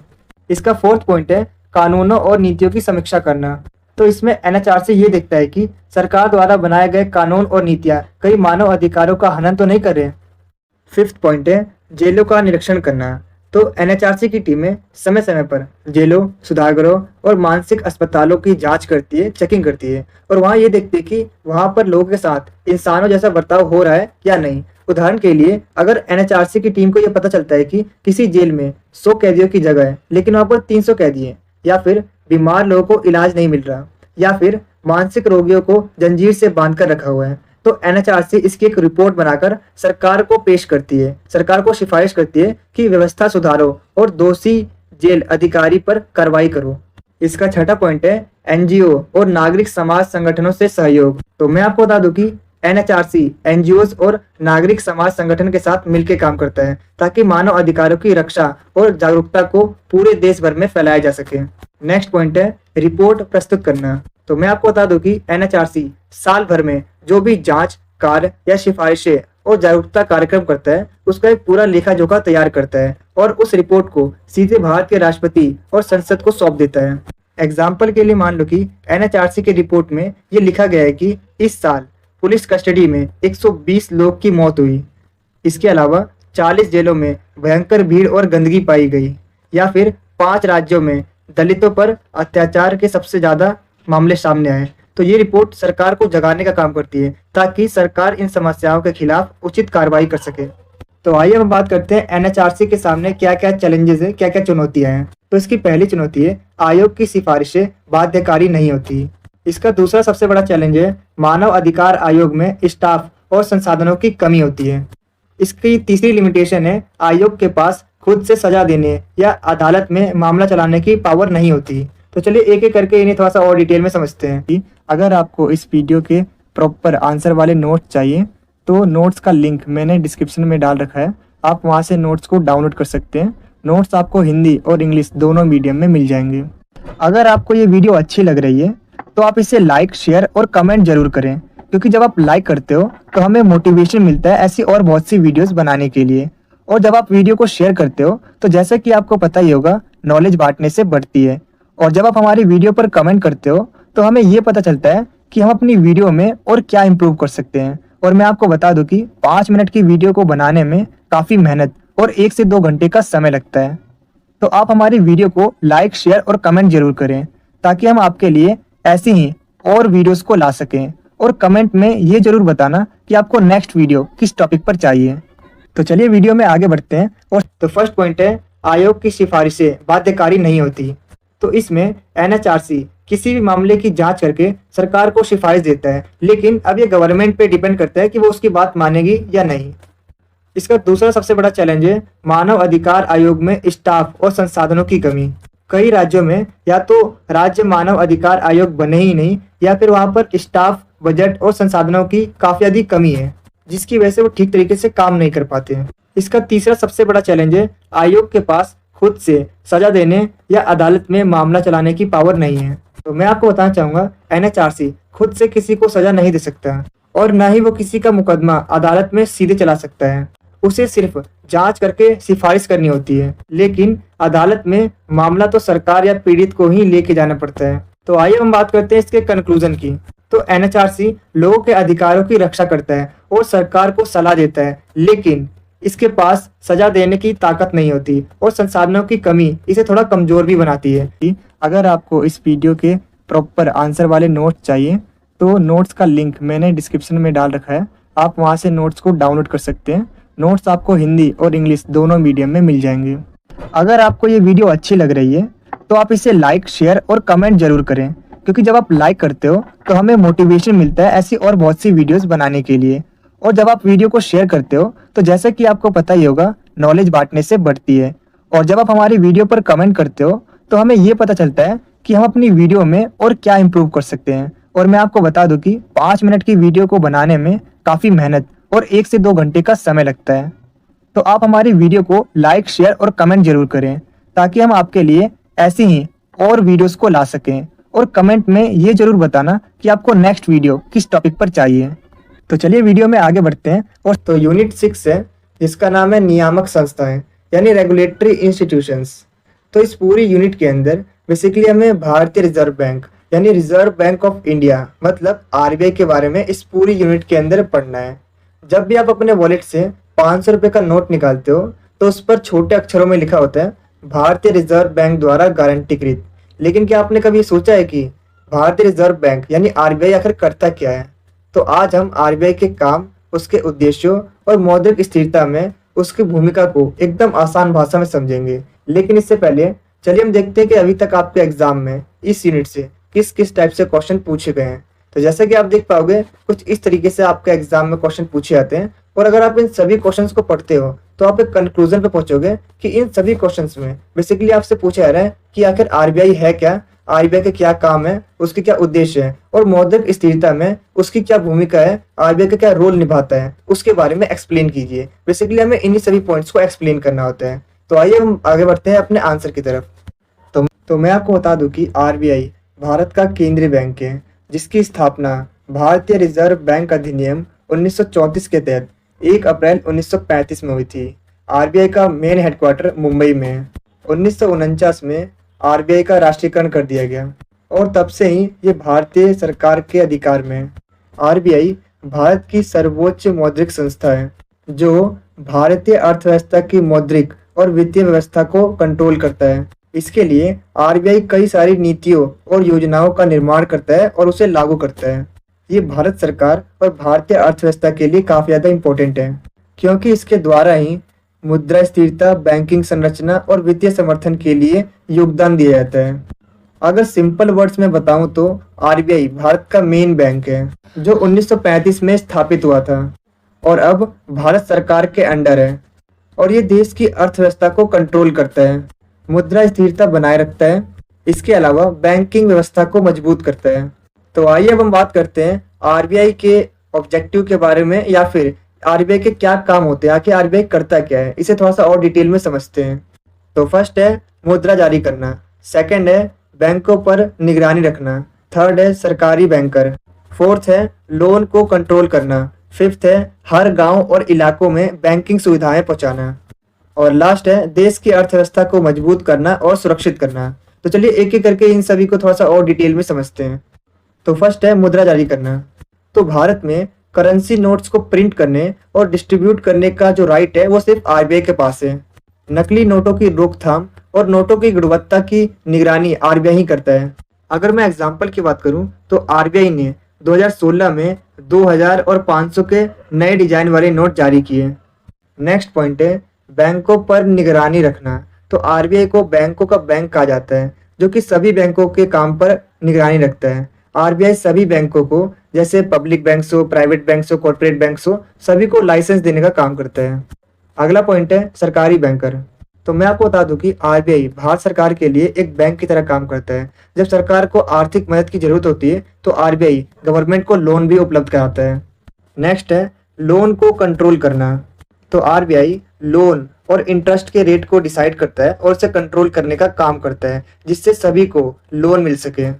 इसका फोर्थ पॉइंट है कानूनों और नीतियों की समीक्षा करना। तो इसमें एनएचआरसी ये देखता है कि सरकार द्वारा बनाए गए कानून और नीतियां कई मानव अधिकारों का हनन तो नहीं कर रहे। फिफ्थ पॉइंट है जेलों का निरीक्षण करना। तो एनएचआरसी की टीमें समय समय पर जेलों, सुधारगृहों और मानसिक अस्पतालों की जांच करती है, चेकिंग करती है और वहाँ ये देखती है कि वहाँ पर लोगों के साथ इंसानों जैसा बर्ताव हो रहा है या नहीं। उदाहरण के लिए अगर एनएचआरसी की टीम को यह पता चलता है कि किसी जेल में 100 कैदियों की जगह है लेकिन वहाँ पर 300 कैदी हैं, या फिर बीमार लोगों को इलाज नहीं मिल रहा, या फिर मानसिक रोगियों को जंजीर से बांधकर रखा हुआ है, तो एनएचआरसी इसकी एक रिपोर्ट बनाकर सरकार को पेश करती है, सरकार को सिफारिश करती है कि व्यवस्था सुधारो और दोषी जेल अधिकारी पर कार्रवाई करो। इसका छठा पॉइंट है एनजीओ और नागरिक समाज संगठनों से सहयोग। तो मैं आपको बता दूं कि एनएचआरसी एनजीओ और नागरिक समाज संगठन के साथ मिलकर काम करता है ताकि मानव अधिकारों की रक्षा और जागरूकता को पूरे देश भर में फैलाया जा सके। नेक्स्ट पॉइंट है रिपोर्ट प्रस्तुत करना। तो मैं आपको बता दूं कि एनएचआरसी साल भर में जो भी जांच, कार्य या सिफारिशें और जागरूकता कार्यक्रम करता है उसका एक पूरा लेखा जोखा तैयार करता है और उस रिपोर्ट को सीधे भारत के राष्ट्रपति और संसद को सौंप देता है। एग्जाम्पल के लिए मान लो कि एनएचआरसी की रिपोर्ट में ये लिखा गया है कि इस साल पुलिस कस्टडी में 120 लोग की मौत हुई। इसके अलावा 40 जेलों में भयंकर भीड़ और गंदगी पाई गई, या फिर 5 राज्यों में दलितों पर अत्याचार के सबसे ज्यादा मामले सामने आए। तो ये रिपोर्ट सरकार को जगाने का काम करती है ताकि सरकार इन समस्याओं के खिलाफ उचित कार्रवाई कर सके। तो आइए हम बात करते हैं एनएचआरसी के सामने क्या क्या चैलेंजेस है, क्या क्या चुनौतियां हैं। तो इसकी पहली चुनौती है आयोग की सिफारिशें बाध्यकारी नहीं होती। इसका दूसरा सबसे बड़ा चैलेंज है मानव अधिकार आयोग में स्टाफ और संसाधनों की कमी होती है। इसकी तीसरी लिमिटेशन है आयोग के पास खुद से सजा देने या अदालत में मामला चलाने की पावर नहीं होती। तो चलिए एक एक करके इन्हें थोड़ा सा और डिटेल में समझते हैं कि अगर आपको इस वीडियो के प्रॉपर आंसर वाले नोट्स चाहिए तो नोट्स का लिंक मैंने डिस्क्रिप्शन में डाल रखा है, आप वहां से नोट्स को डाउनलोड कर सकते हैं। नोट्स आपको हिंदी और इंग्लिश दोनों मीडियम में मिल जाएंगे। अगर आपको ये वीडियो अच्छी लग रही है तो आप इसे लाइक, शेयर और कमेंट जरूर करें, क्योंकि जब आप लाइक करते हो तो हमें मोटिवेशन मिलता है ऐसी और बहुत सी वीडियोस बनाने के लिए। और जब आप वीडियो को शेयर करते हो तो जैसे कि आपको पता ही होगा, नॉलेज बांटने से बढ़ती है। और जब आप हमारी वीडियो पर कमेंट करते हो तो हमें ये पता चलता है कि हम अपनी वीडियो में और क्या इम्प्रूव कर सकते हैं और मैं आपको बता दूं कि 5 मिनट की वीडियो को बनाने में काफ़ी मेहनत और 1 से 2 घंटे का समय लगता है। तो आप हमारी वीडियो को लाइक, शेयर और कमेंट जरूर करें ताकि हम आपके लिए ऐसी ही और वीडियोस को ला सकें। और कमेंट में ये जरूर बताना कि आपको नेक्स्ट वीडियो किस टॉपिक पर चाहिए। तो चलिए वीडियो में आगे बढ़ते हैं। और तो फर्स्ट पॉइंट है, आयोग की सिफारिशें बाध्यकारी नहीं होती। तो इसमें NHRC किसी भी मामले की जांच करके सरकार को सिफारिश देता है, लेकिन अब ये गवर्नमेंट पे डिपेंड करता है कि वो उसकी बात मानेगी या नहीं। इसका दूसरा सबसे बड़ा चैलेंज है मानव अधिकार आयोग में स्टाफ और संसाधनों की कमी। कई राज्यों में या तो राज्य मानव अधिकार आयोग बने ही नहीं, या फिर वहां पर स्टाफ, बजट और संसाधनों की काफी अधिक कमी है, जिसकी वजह से वो ठीक तरीके से काम नहीं कर पाते हैं। इसका तीसरा सबसे बड़ा चैलेंज है आयोग के पास खुद से सजा देने या अदालत में मामला चलाने की पावर नहीं है। तो मैं आपको बताना चाहूंगा, NHRC खुद से किसी को सजा नहीं दे सकता और न ही वो किसी का मुकदमा अदालत में सीधे चला सकता है। उसे सिर्फ जांच करके सिफारिश करनी होती है, लेकिन अदालत में मामला तो सरकार या पीड़ित को ही लेके जाना पड़ता है। तो आइए हम बात करते हैं इसके कंक्लूजन की। तो NHRC लोगों के अधिकारों की रक्षा करता है और सरकार को सलाह देता है, लेकिन इसके पास सजा देने की ताकत नहीं होती और संसाधनों की कमी इसे थोड़ा कमजोर भी बनाती है। अगर आपको इस वीडियो के प्रॉपर आंसर वाले नोट्स चाहिए तो नोट्स का लिंक मैंने डिस्क्रिप्शन में डाल रखा है, आप वहां से नोट्स को डाउनलोड कर सकते हैं। नोट्स आपको हिंदी और इंग्लिश दोनों मीडियम में मिल जाएंगे। अगर आपको ये वीडियो अच्छी लग रही है तो आप इसे लाइक, शेयर और कमेंट जरूर करें, क्योंकि जब आप लाइक करते हो तो हमें मोटिवेशन मिलता है ऐसी और बहुत सी वीडियोस बनाने के लिए। और जब आप वीडियो को शेयर करते हो तो जैसे कि आपको पता ही होगा, नॉलेज बांटने से बढ़ती है। और जब आप हमारी वीडियो पर कमेंट करते हो तो हमें ये पता चलता है कि हम अपनी वीडियो में और क्या इम्प्रूव कर सकते हैं। और मैं आपको बता दूं कि 5 मिनट की वीडियो को बनाने में काफ़ी मेहनत और 1 से 2 घंटे का समय लगता है। तो आप हमारी वीडियो को लाइक, शेयर और कमेंट जरूर करें ताकि हम आपके लिए ऐसी ही और वीडियोस को ला सकें। और कमेंट में ये जरूर बताना कि आपको नेक्स्ट वीडियो किस टॉपिक पर चाहिए। तो चलिए वीडियो में आगे बढ़ते हैं। और तो यूनिट 6 है, जिसका नाम है नियामक संस्थाएं यानी रेगुलेटरी इंस्टीट्यूशंस। तो इस पूरी यूनिट के अंदर बेसिकली हमें भारतीय रिजर्व बैंक यानी रिजर्व बैंक ऑफ इंडिया मतलब RBI के बारे में इस पूरी यूनिट के अंदर पढ़ना है। जब भी आप अपने वॉलेट से 500 रुपये का नोट निकालते हो तो उस पर छोटे अक्षरों में लिखा होता है भारतीय रिजर्व बैंक द्वारा गारंटीकृत। लेकिन क्या आपने कभी सोचा है कि भारतीय रिजर्व बैंक यानी RBI आखिर करता क्या है? तो आज हम RBI के काम, उसके उद्देश्यों और मौद्रिक स्थिरता में उसकी भूमिका को एकदम आसान भाषा में समझेंगे। लेकिन इससे पहले चलिए हम देखते हैं कि अभी तक आपके एग्जाम में इस यूनिट से किस किस टाइप से क्वेश्चन पूछे गए हैं। तो जैसे कि आप देख पाओगे, कुछ इस तरीके से आपके एग्जाम में क्वेश्चन पूछे जाते हैं। और अगर आप इन सभी क्वेश्चंस को पढ़ते हो तो आप एक कंक्लूजन पे पहुंचोगे कि इन सभी क्वेश्चंस में बेसिकली आपसे पूछा जा रहा है कि आखिर RBI है क्या, RBI के क्या काम है, उसके क्या उद्देश्य है और मौद्रिक स्थिरता में उसकी क्या भूमिका है, RBI का क्या रोल निभाता है, उसके बारे में एक्सप्लेन कीजिए। बेसिकली हमें इन्हीं सभी पॉइंट्स को एक्सप्लेन करना होता है। तो आइए हम आगे बढ़ते हैं अपने आंसर की तरफ। तो मैं आपको बता दूं कि RBI भारत का केंद्रीय बैंक है, जिसकी स्थापना भारतीय रिजर्व बैंक अधिनियम 1934 के तहत 1 अप्रैल 1935 में हुई थी। RBI का मेन हेडक्वार्टर मुंबई में है। 1949 में RBI का राष्ट्रीयकरण कर दिया गया और तब से ही ये भारतीय सरकार के अधिकार में है। RBI भारत की सर्वोच्च मौद्रिक संस्था है जो भारतीय अर्थव्यवस्था की मौद्रिक और वित्तीय व्यवस्था को कंट्रोल करता है। इसके लिए RBI कई सारी नीतियों और योजनाओं का निर्माण करता है और उसे लागू करता है। ये भारत सरकार और भारतीय अर्थव्यवस्था के लिए काफ़ी ज़्यादा इम्पोर्टेंट है, क्योंकि इसके द्वारा ही मुद्रा स्थिरता, बैंकिंग संरचना और वित्तीय समर्थन के लिए योगदान दिया जाता है। अगर सिंपल वर्ड्स में बताऊं तो RBI भारत का मेन बैंक है जो 1935 में स्थापित हुआ था और अब भारत सरकार के अंडर है। और ये देश की अर्थव्यवस्था को कंट्रोल करता है, मुद्रा स्थिरता बनाए रखता है, इसके अलावा बैंकिंग व्यवस्था को मजबूत करता है। तो आइए अब हम बात करते हैं RBI के ऑब्जेक्टिव के बारे में, या फिर RBI के क्या काम होते हैं, आखिर RBI करता क्या है, इसे थोड़ा सा और डिटेल में समझते हैं। तो फर्स्ट है मुद्रा जारी करना, सेकंड है बैंकों पर निगरानी रखना, थर्ड है सरकारी बैंकर, फोर्थ है लोन को कंट्रोल करना, फिफ्थ है हर गांव और इलाकों में बैंकिंग सुविधाएं पहुंचाना, और लास्ट है देश की अर्थव्यवस्था को मजबूत करना और सुरक्षित करना। तो चलिए एक एक करके इन सभी को थोड़ा सा और डिटेल में समझते हैं। तो फर्स्ट है मुद्रा जारी करना। तो भारत में करेंसी नोट्स को प्रिंट करने और डिस्ट्रीब्यूट करने का जो राइट है वो सिर्फ आरबीआई के पास है। नकली नोटों की रोकथाम और नोटों की गुणवत्ता की निगरानी आरबीआई ही करता है। अगर मैं एग्जांपल की बात करूं तो आरबीआई ने 2016 में 2000 और 500 के नए डिजाइन वाले नोट जारी किए। नेक्स्ट पॉइंट है बैंकों पर निगरानी रखना। तो आरबीआई को बैंकों का बैंक कहा जाता है, जो कि सभी बैंकों के काम पर निगरानी रखता है। आरबीआई सभी बैंकों को, जैसे पब्लिक बैंक्स हो, प्राइवेट बैंक्स हो, कॉर्पोरेट बैंक्स हो, सभी को लाइसेंस देने का काम करता है। अगला पॉइंट है सरकारी बैंकर। तो मैं आपको बता दूं कि आरबीआई भारत सरकार के लिए एक बैंक की तरह काम करता है। जब सरकार को आर्थिक मदद की जरूरत होती है तो आरबीआई गवर्नमेंट को लोन भी उपलब्ध कराता है। नेक्स्ट है लोन को कंट्रोल करना। तो आरबीआई लोन और इंटरेस्ट के रेट को डिसाइड करता है और उसे कंट्रोल करने का काम करता है, जिससे सभी को लोन मिल सके।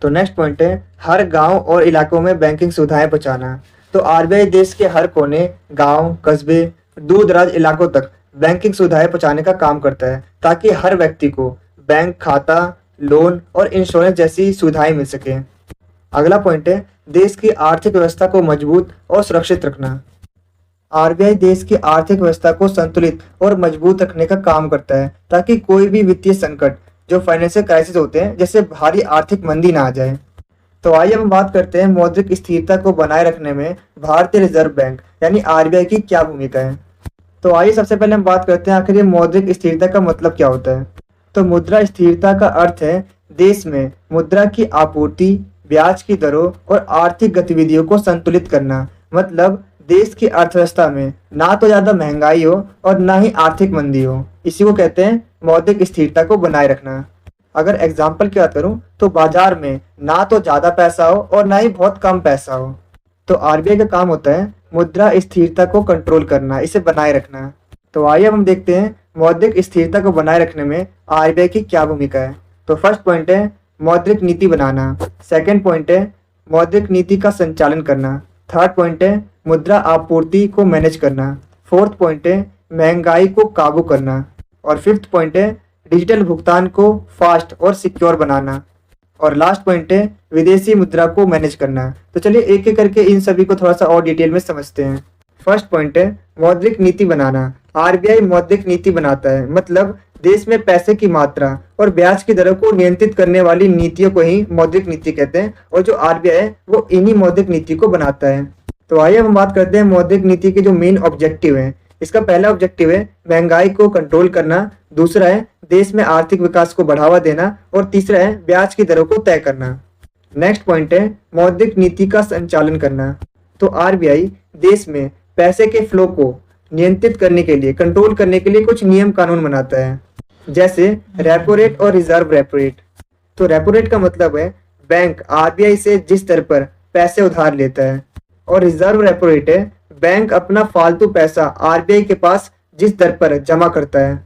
तो नेक्स्ट पॉइंट है हर गांव और इलाकों में बैंकिंग सुविधाएं पहुंचाना। तो आरबीआई देश के हर कोने, गांव, कस्बे, दूर दराज इलाकों तक बैंकिंग सुविधाएं पहुंचाने का काम करता है, ताकि हर व्यक्ति को बैंक खाता, लोन और इंश्योरेंस जैसी सुविधाएं मिल सके। अगला पॉइंट है देश की आर्थिक व्यवस्था को मजबूत और सुरक्षित रखना। आरबीआई देश की आर्थिक व्यवस्था को संतुलित और मजबूत रखने का काम करता है, ताकि कोई भी वित्तीय संकट, जो फाइनेंशियल क्राइसिस होते हैं, जैसे भारी आर्थिक मंदी ना आ जाए। तो आइए हम बात करते हैं मौद्रिक स्थिरता को बनाए रखने में भारतीय रिजर्व बैंक यानी आरबीआई की क्या भूमिका है। तो आइए सबसे पहले हम बात करते हैं आखिर ये मौद्रिक स्थिरता का मतलब क्या होता है। तो मुद्रा स्थिरता का अर्थ है देश में मुद्रा की आपूर्ति, ब्याज की दरों और आर्थिक गतिविधियों को संतुलित करना। मतलब देश की अर्थव्यवस्था में ना तो ज्यादा महंगाई हो और ना ही आर्थिक मंदी हो। इसी को कहते हैं मौद्रिक स्थिरता को बनाए रखना। अगर एग्जाम्पल की बात करूं तो बाजार में ना तो ज्यादा पैसा हो और ना ही बहुत कम पैसा हो। तो आरबीआई का काम होता है मुद्रा स्थिरता को कंट्रोल करना, इसे बनाए रखना। तो आइए हम देखते हैं मौद्रिक स्थिरता को बनाए रखने में आरबीआई की क्या भूमिका है। तो फर्स्ट पॉइंट है मौद्रिक नीति बनाना। सेकंड पॉइंट है मौद्रिक नीति का संचालन करना। थर्ड पॉइंट है मुद्रा आपूर्ति को मैनेज करना। फोर्थ पॉइंट है महंगाई को काबू करना। और फिफ्थ पॉइंट है डिजिटल भुगतान को फास्ट और सिक्योर बनाना। और लास्ट पॉइंट है विदेशी मुद्रा को मैनेज करना। तो चलिए एक एक करके इन सभी को थोड़ा सा और डिटेल में समझते हैं। फर्स्ट पॉइंट है मौद्रिक नीति बनाना। आरबीआई मौद्रिक नीति बनाता है, मतलब देश में पैसे की मात्रा और ब्याज की दरों को नियंत्रित करने वाली नीतियों को ही मौद्रिक नीति कहते हैं। और जो आरबीआई है वो इन्हीं मौद्रिक नीति को बनाता है। तो आइए हम बात करते हैं मौद्रिक नीति के जो मेन ऑब्जेक्टिव हैं। इसका पहला ऑब्जेक्टिव है महंगाई को कंट्रोल करना, दूसरा है देश में आर्थिक विकास को बढ़ावा देना और तीसरा है ब्याज की दरों को तय करना। नेक्स्ट पॉइंट है मौद्रिक नीति का संचालन करना। तो आरबीआई देश में पैसे के फ्लो को नियंत्रित करने के लिए, कंट्रोल करने के लिए कुछ नियम कानून बनाता है, जैसे रेपो रेट और रिजर्व रेपो रेट। तो रेपो रेट का मतलब है बैंक आरबीआई से जिस दर पर पैसे उधार लेता है, और रिजर्व रेपो रेट है बैंक अपना फालतू पैसा आरबीआई के पास जिस दर पर जमा करता है।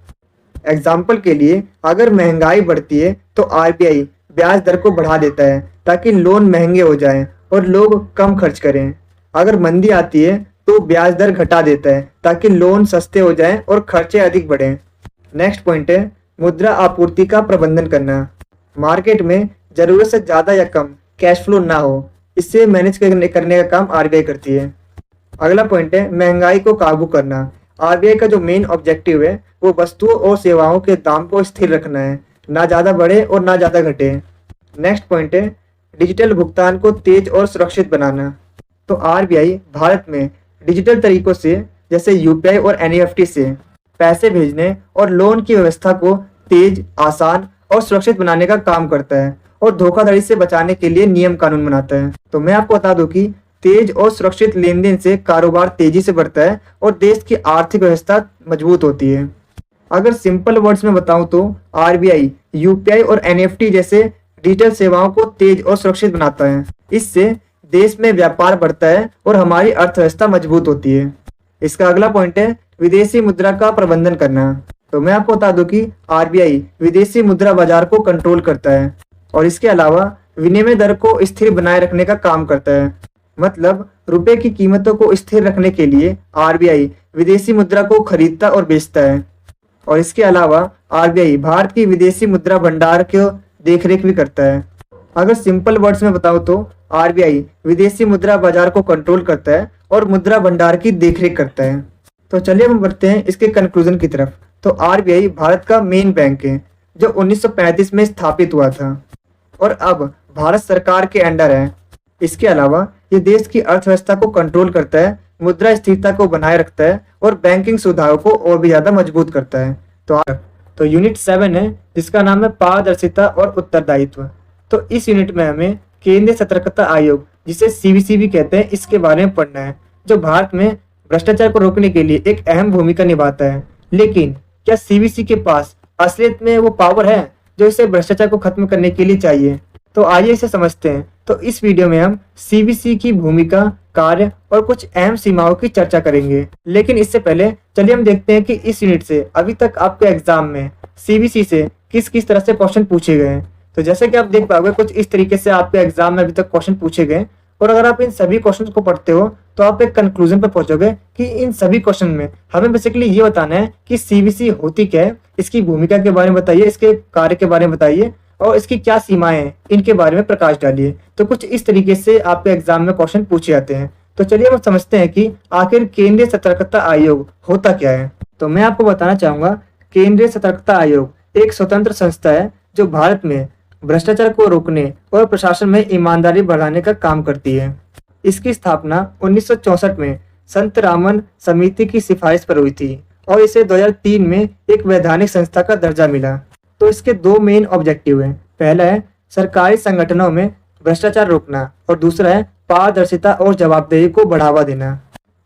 एग्जाम्पल के लिए अगर महंगाई बढ़ती है तो आरबीआई ब्याज दर को बढ़ा देता है ताकि लोन महंगे हो जाएं और लोग कम खर्च करें। अगर मंदी आती है तो ब्याज दर घटा देता है ताकि लोन सस्ते हो जाएं और खर्चे अधिक बढ़ें। नेक्स्ट पॉइंट है मुद्रा आपूर्ति का प्रबंधन करना। मार्केट में जरूरत से ज्यादा या कम कैश फ्लो ना हो, इससे मैनेज करने का काम आरबीआई करती है। अगला पॉइंट है महंगाई को काबू करना। आरबीआई का जो मेन ऑब्जेक्टिव है वो वस्तुओं और सेवाओं के दाम को स्थिर रखना है, ना ज्यादा बढ़े और ना ज्यादा घटे। नेक्स्ट पॉइंट है डिजिटल भुगतान को तेज और सुरक्षित बनाना। तो आरबीआई भारत में डिजिटल तरीकों से, जैसे यूपीआई और एनईएफटी से पैसे भेजने और लोन की व्यवस्था को तेज, आसान और सुरक्षित बनाने का काम करता है और धोखाधड़ी से बचाने के लिए नियम कानून बनाता है। तो मैं आपको बता दूं कि तेज और सुरक्षित लेन देन से कारोबार तेजी से बढ़ता है और देश की आर्थिक व्यवस्था मजबूत होती है। अगर सिंपल वर्ड्स में बताऊं तो आरबीआई यूपीआई और एनईएफटी जैसे डिजिटल सेवाओं को तेज और सुरक्षित बनाता है। इससे देश में व्यापार बढ़ता है और हमारी अर्थव्यवस्था मजबूत होती है। इसका अगला पॉइंट है विदेशी मुद्रा का प्रबंधन करना। तो मैं आपको बता दूं कि आरबीआई विदेशी मुद्रा बाजार को कंट्रोल करता है और इसके अलावा विनिमय दर को स्थिर बनाए रखने का काम करता है। मतलब रुपए की कीमतों को स्थिर रखने के लिए आरबीआई विदेशी मुद्रा को खरीदता और बेचता है। और इसके अलावा आरबीआई भारत की विदेशी मुद्रा भंडार की देखरेख भी करता है। अगर सिंपल वर्ड्स में बताऊं तो आरबीआई विदेशी मुद्रा बाजार को कंट्रोल करता है और मुद्रा भंडार की देखरेख करता है। तो चलिए हम बढ़ते हैं इसके कंक्लूजन की तरफ। तो आरबीआई भारत का मेन बैंक है जो 1935 में स्थापित हुआ था और अब भारत सरकार के अंडर है। इसके अलावा ये देश की अर्थव्यवस्था को कंट्रोल करता है, मुद्रा स्थिरता को बनाए रखता है और बैंकिंग सुविधाओं को और भी ज्यादा मजबूत करता है। तो यूनिट 7 है जिसका नाम है पारदर्शिता और उत्तरदायित्व। तो इस यूनिट में हमें केंद्रीय सतर्कता आयोग, जिसे सीवीसी भी कहते हैं, इसके बारे में पढ़ना है, जो भारत में भ्रष्टाचार को रोकने के लिए एक अहम भूमिका निभाता है। लेकिन क्या सीवीसी के पास असलियत में वो पावर है जो इसे भ्रष्टाचार को खत्म करने के लिए चाहिए? तो आइए इसे समझते हैं। तो इस वीडियो में हम सीवीसी की भूमिका, कार्य और कुछ अहम सीमाओं की चर्चा करेंगे। लेकिन इससे पहले चलिए हम देखते हैं कि इस यूनिट से अभी तक आपके एग्जाम में सीवीसी से किस किस तरह से क्वेश्चन पूछे गए हैं। तो जैसे कि आप देख पाओगे कुछ इस तरीके से आपके एग्जाम में अभी तक क्वेश्चन पूछे गए और अगर आप इन सभी क्वेश्चन को पढ़ते हो तो आप एक कंक्लूजन पर पहुंचोगे कि इन सभी क्वेश्चन में हमें बेसिकली ये बताना है कि सीवीसी होती क्या है, इसकी भूमिका के बारे में बताइए, इसके कार्य के बारे में बताइए और इसकी क्या सीमाएं हैं, इनके बारे में प्रकाश डालिए। तो कुछ इस तरीके से आपके एग्जाम में क्वेश्चन पूछे जाते हैं। तो चलिए हम समझते हैं कि आखिर केंद्रीय सतर्कता आयोग होता क्या है। तो मैं आपको बताना चाहूंगा, केंद्रीय सतर्कता आयोग एक स्वतंत्र संस्था है जो भारत में भ्रष्टाचार को रोकने और प्रशासन में ईमानदारी बढ़ाने का काम करती है। इसकी स्थापना 1964 में संत रामन समिति की सिफारिश पर हुई थी और इसे 2003 में एक वैधानिक संस्था का दर्जा मिला। तो इसके दो मेन ऑब्जेक्टिव हैं। पहला है सरकारी संगठनों में भ्रष्टाचार रोकना और दूसरा है पारदर्शिता और जवाबदेही को बढ़ावा देना।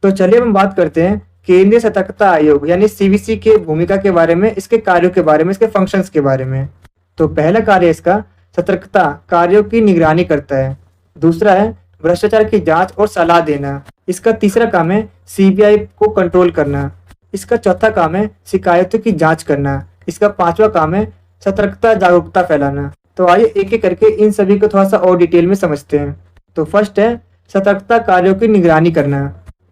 तो चलिए हम बात करते हैं केंद्रीय सतर्कता आयोग यानी सीवीसी के भूमिका के बारे में, इसके कार्यों के बारे में, इसके फंक्शंस के बारे में। तो पहला कार्य इसका सतर्कता कार्यों की निगरानी करता है। दूसरा है भ्रष्टाचार की जांच और सलाह देना। इसका तीसरा काम है सीबीआई को कंट्रोल करना। इसका चौथा काम है शिकायतों की जांच करना। इसका पांचवा काम है सतर्कता जागरूकता फैलाना। तो आइए एक एक करके इन सभी को थोड़ा सा और डिटेल में समझते हैं। तो फर्स्ट है सतर्कता कार्यों की निगरानी करना।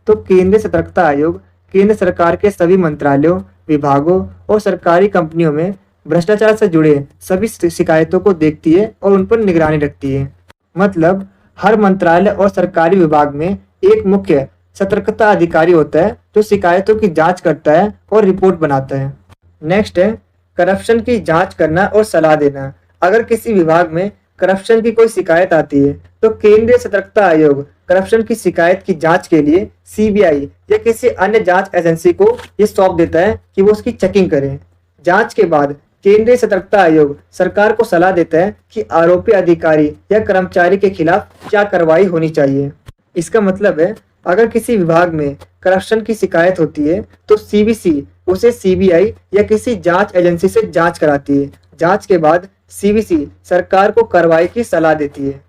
तो केंद्रीय सतर्कता आयोग केंद्र सरकार के सभी मंत्रालयों, विभागों और सरकारी कंपनियों में भ्रष्टाचार से जुड़े सभी शिकायतों को देखती है और उन पर निगरानी रखती है। मतलब हर मंत्रालय और सरकारी विभाग में एक मुख्य सतर्कता अधिकारी होता है जो शिकायतों की जांच करता है और रिपोर्ट बनाता है। नेक्स्ट है करप्शन की जांच करना और सलाह देना। अगर किसी विभाग में करप्शन की कोई शिकायत आती है तो केंद्रीय सतर्कता आयोग करप्शन की शिकायत की जांच के लिए सीबीआई या किसी अन्य जांच एजेंसी को ये सौंप देता है कि वो उसकी चेकिंग करे। जांच के बाद केंद्रीय सतर्कता आयोग सरकार को सलाह देता है कि आरोपी अधिकारी या कर्मचारी के खिलाफ क्या कार्रवाई होनी चाहिए। इसका मतलब है अगर किसी विभाग में करप्शन की शिकायत होती है तो सीवीसी उसे सीबीआई या किसी जांच एजेंसी से जांच कराती है। जांच के बाद सीवीसी सरकार को कार्रवाई की सलाह देती है।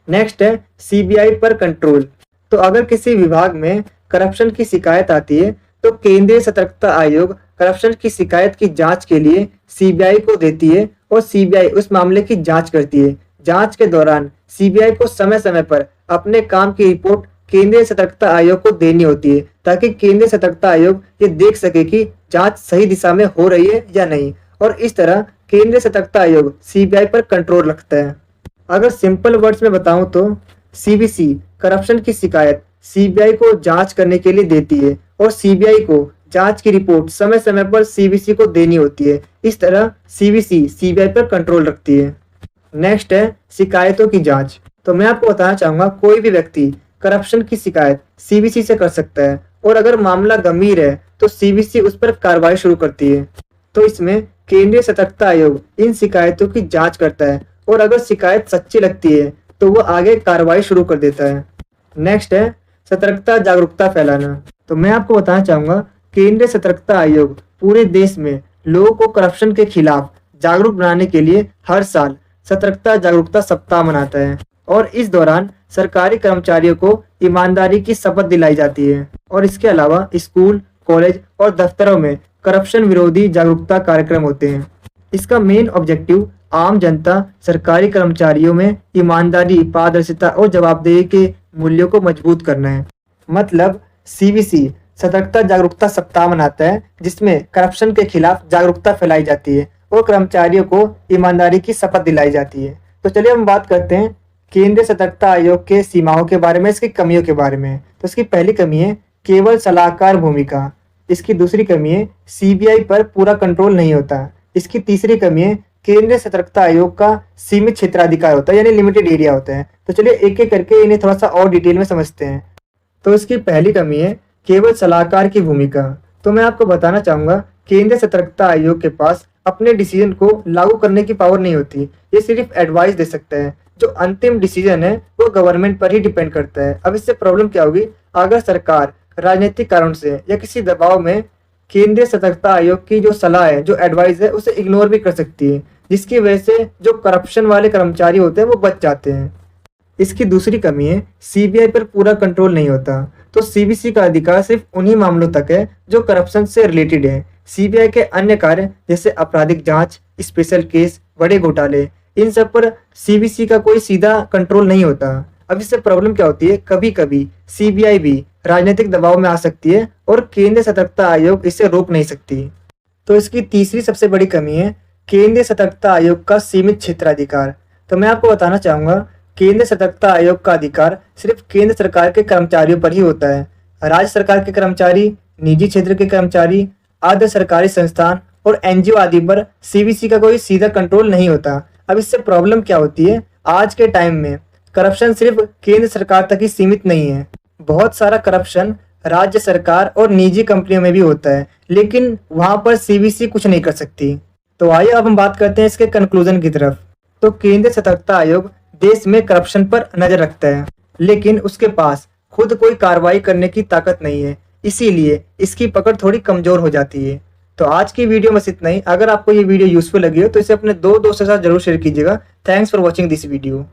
नेक्स्ट है सीबीआई पर कंट्रोल। तो अगर किसी विभाग में करप्शन की शिकायत आती है तो केंद्रीय सतर्कता आयोग करप्शन की शिकायत की जांच के लिए सीबीआई को देती है और सीबीआई उस मामले की जांच करती है। जांच के दौरान सीबीआई को समय समय पर अपने काम की रिपोर्ट केंद्रीय सतर्कता आयोग को देनी होती है ताकि केंद्रीय सतर्कता आयोग ये देख सके कि जांच सही दिशा में हो रही है या नहीं, और इस तरह केंद्रीय सतर्कता आयोग सीबीआई पर कंट्रोल रखता है। अगर सिंपल वर्ड्स में बताऊं तो सीवीसी करप्शन की शिकायत सीबीआई को जांच करने के लिए देती है और सीबीआई को जांच की रिपोर्ट समय समय पर सीवीसी को देनी होती है। इस तरह सीवीसी सीबीआई पर कंट्रोल रखती है। नेक्स्ट है शिकायतों की जांच। तो मैं आपको बताना चाहूंगा कोई भी व्यक्ति करप्शन की शिकायत सीवीसी से कर सकता है और अगर मामला गंभीर है तो सीवीसी उस पर कार्रवाई शुरू करती है। तो इसमें केंद्रीय सतर्कता आयोग इन शिकायतों की जांच करता है और अगर शिकायत सच्ची लगती है तो वो आगे कार्रवाई शुरू कर देता है। नेक्स्ट है सतर्कता जागरूकता फैलाना। तो मैं आपको बताना चाहूंगा केंद्रीय सतर्कता आयोग पूरे देश में लोगों को करप्शन के खिलाफ जागरूक बनाने के लिए हर साल सतर्कता जागरूकता सप्ताह मनाता है और इस दौरान सरकारी कर्मचारियों को ईमानदारी की शपथ दिलाई जाती है। और इसके अलावा स्कूल, कॉलेज और दफ्तरों में करप्शन विरोधी जागरूकता कार्यक्रम होते हैं। इसका मेन ऑब्जेक्टिव आम जनता, सरकारी कर्मचारियों में ईमानदारी, पारदर्शिता और जवाबदेही के मूल्यों को मजबूत करना है। मतलब सीवीसी सतर्कता जागरूकता सप्ताह मनाता है जिसमें करप्शन के खिलाफ जागरूकता फैलाई जाती है और कर्मचारियों को ईमानदारी की शपथ दिलाई जाती है। तो चलिए हम बात करते हैं केंद्रीय सतर्कता आयोग के सीमाओं के बारे में, इसकी कमियों के बारे में। तो इसकी पहली कमी है केवल सलाहकार भूमिका। इसकी दूसरी कमी है सीबीआई पर पूरा कंट्रोल नहीं होता। इसकी तीसरी कमी है केंद्रीय सतर्कता आयोग का सीमित क्षेत्राधिकार होता है, यानी लिमिटेड एरिया होता है। तो चलिए एक एक करके इन्हें थोड़ा सा और डिटेल में समझते हैं। तो इसकी पहली कमी है केवल सलाहकार की भूमिका। तो मैं आपको बताना चाहूंगा केंद्रीय सतर्कता आयोग के पास अपने डिसीजन को लागू करने की पावर नहीं होती। ये सिर्फ एडवाइस दे सकता है। जो अंतिम डिसीजन है वो गवर्नमेंट पर ही डिपेंड करता है। अब इससे प्रॉब्लम क्या होगी, अगर सरकार राजनीतिक कारण से या किसी दबाव में केंद्रीय सतर्कता आयोग की जो सलाह है, जो एडवाइस है, उसे इग्नोर भी कर सकती है, जिसकी वजह से जो करप्शन वाले कर्मचारी होते हैं वो बच जाते हैं। इसकी दूसरी कमी है सीबीआई पर पूरा कंट्रोल नहीं होता। तो सीबीसी का अधिकार सिर्फ उन्हीं मामलों तक है जो करप्शन से रिलेटेड है। सीबीआई के अन्य कार्य जैसे आपराधिक जांच, स्पेशल केस, बड़े घोटाले, इन सब पर सीबीसी का कोई सीधा कंट्रोल नहीं होता। अब इससे प्रॉब्लम क्या होती है, कभी कभी सीबीआई भी राजनीतिक दबाव में आ सकती है और केंद्रीय सतर्कता आयोग इसे रोक नहीं सकती। तो इसकी तीसरी सबसे बड़ी कमी है केंद्रीय सतर्कता आयोग का सीमित क्षेत्राधिकार। तो मैं आपको बताना चाहूंगा केंद्रीय सतर्कता आयोग का अधिकार सिर्फ केंद्र सरकार के कर्मचारियों पर ही होता है। राज्य सरकार के कर्मचारी, निजी क्षेत्र के कर्मचारी, अर्ध सरकारी संस्थान और एनजीओ आदि पर सीबीसी का कोई सीधा कंट्रोल नहीं होता। अब इससे प्रॉब्लम क्या होती है, आज के टाइम में करप्शन सिर्फ केंद्र सरकार तक ही सीमित नहीं है। बहुत सारा करप्शन राज्य सरकार और निजी कंपनियों में भी होता है, लेकिन वहां पर सीबीसी कुछ नहीं कर सकती। तो आइए अब हम बात करते हैं इसके कंक्लूजन की तरफ। तो केंद्रीय सतर्कता आयोग देश में करप्शन पर नजर रखता है, लेकिन उसके पास खुद कोई कार्रवाई करने की ताकत नहीं है, इसीलिए इसकी पकड़ थोड़ी कमजोर हो जाती है। तो आज की वीडियो में इतना ही। अगर आपको ये वीडियो यूजफुल लगी हो तो इसे अपने दो दोस्तों के साथ जरूर शेयर कीजिएगा। Thanks for watching this video.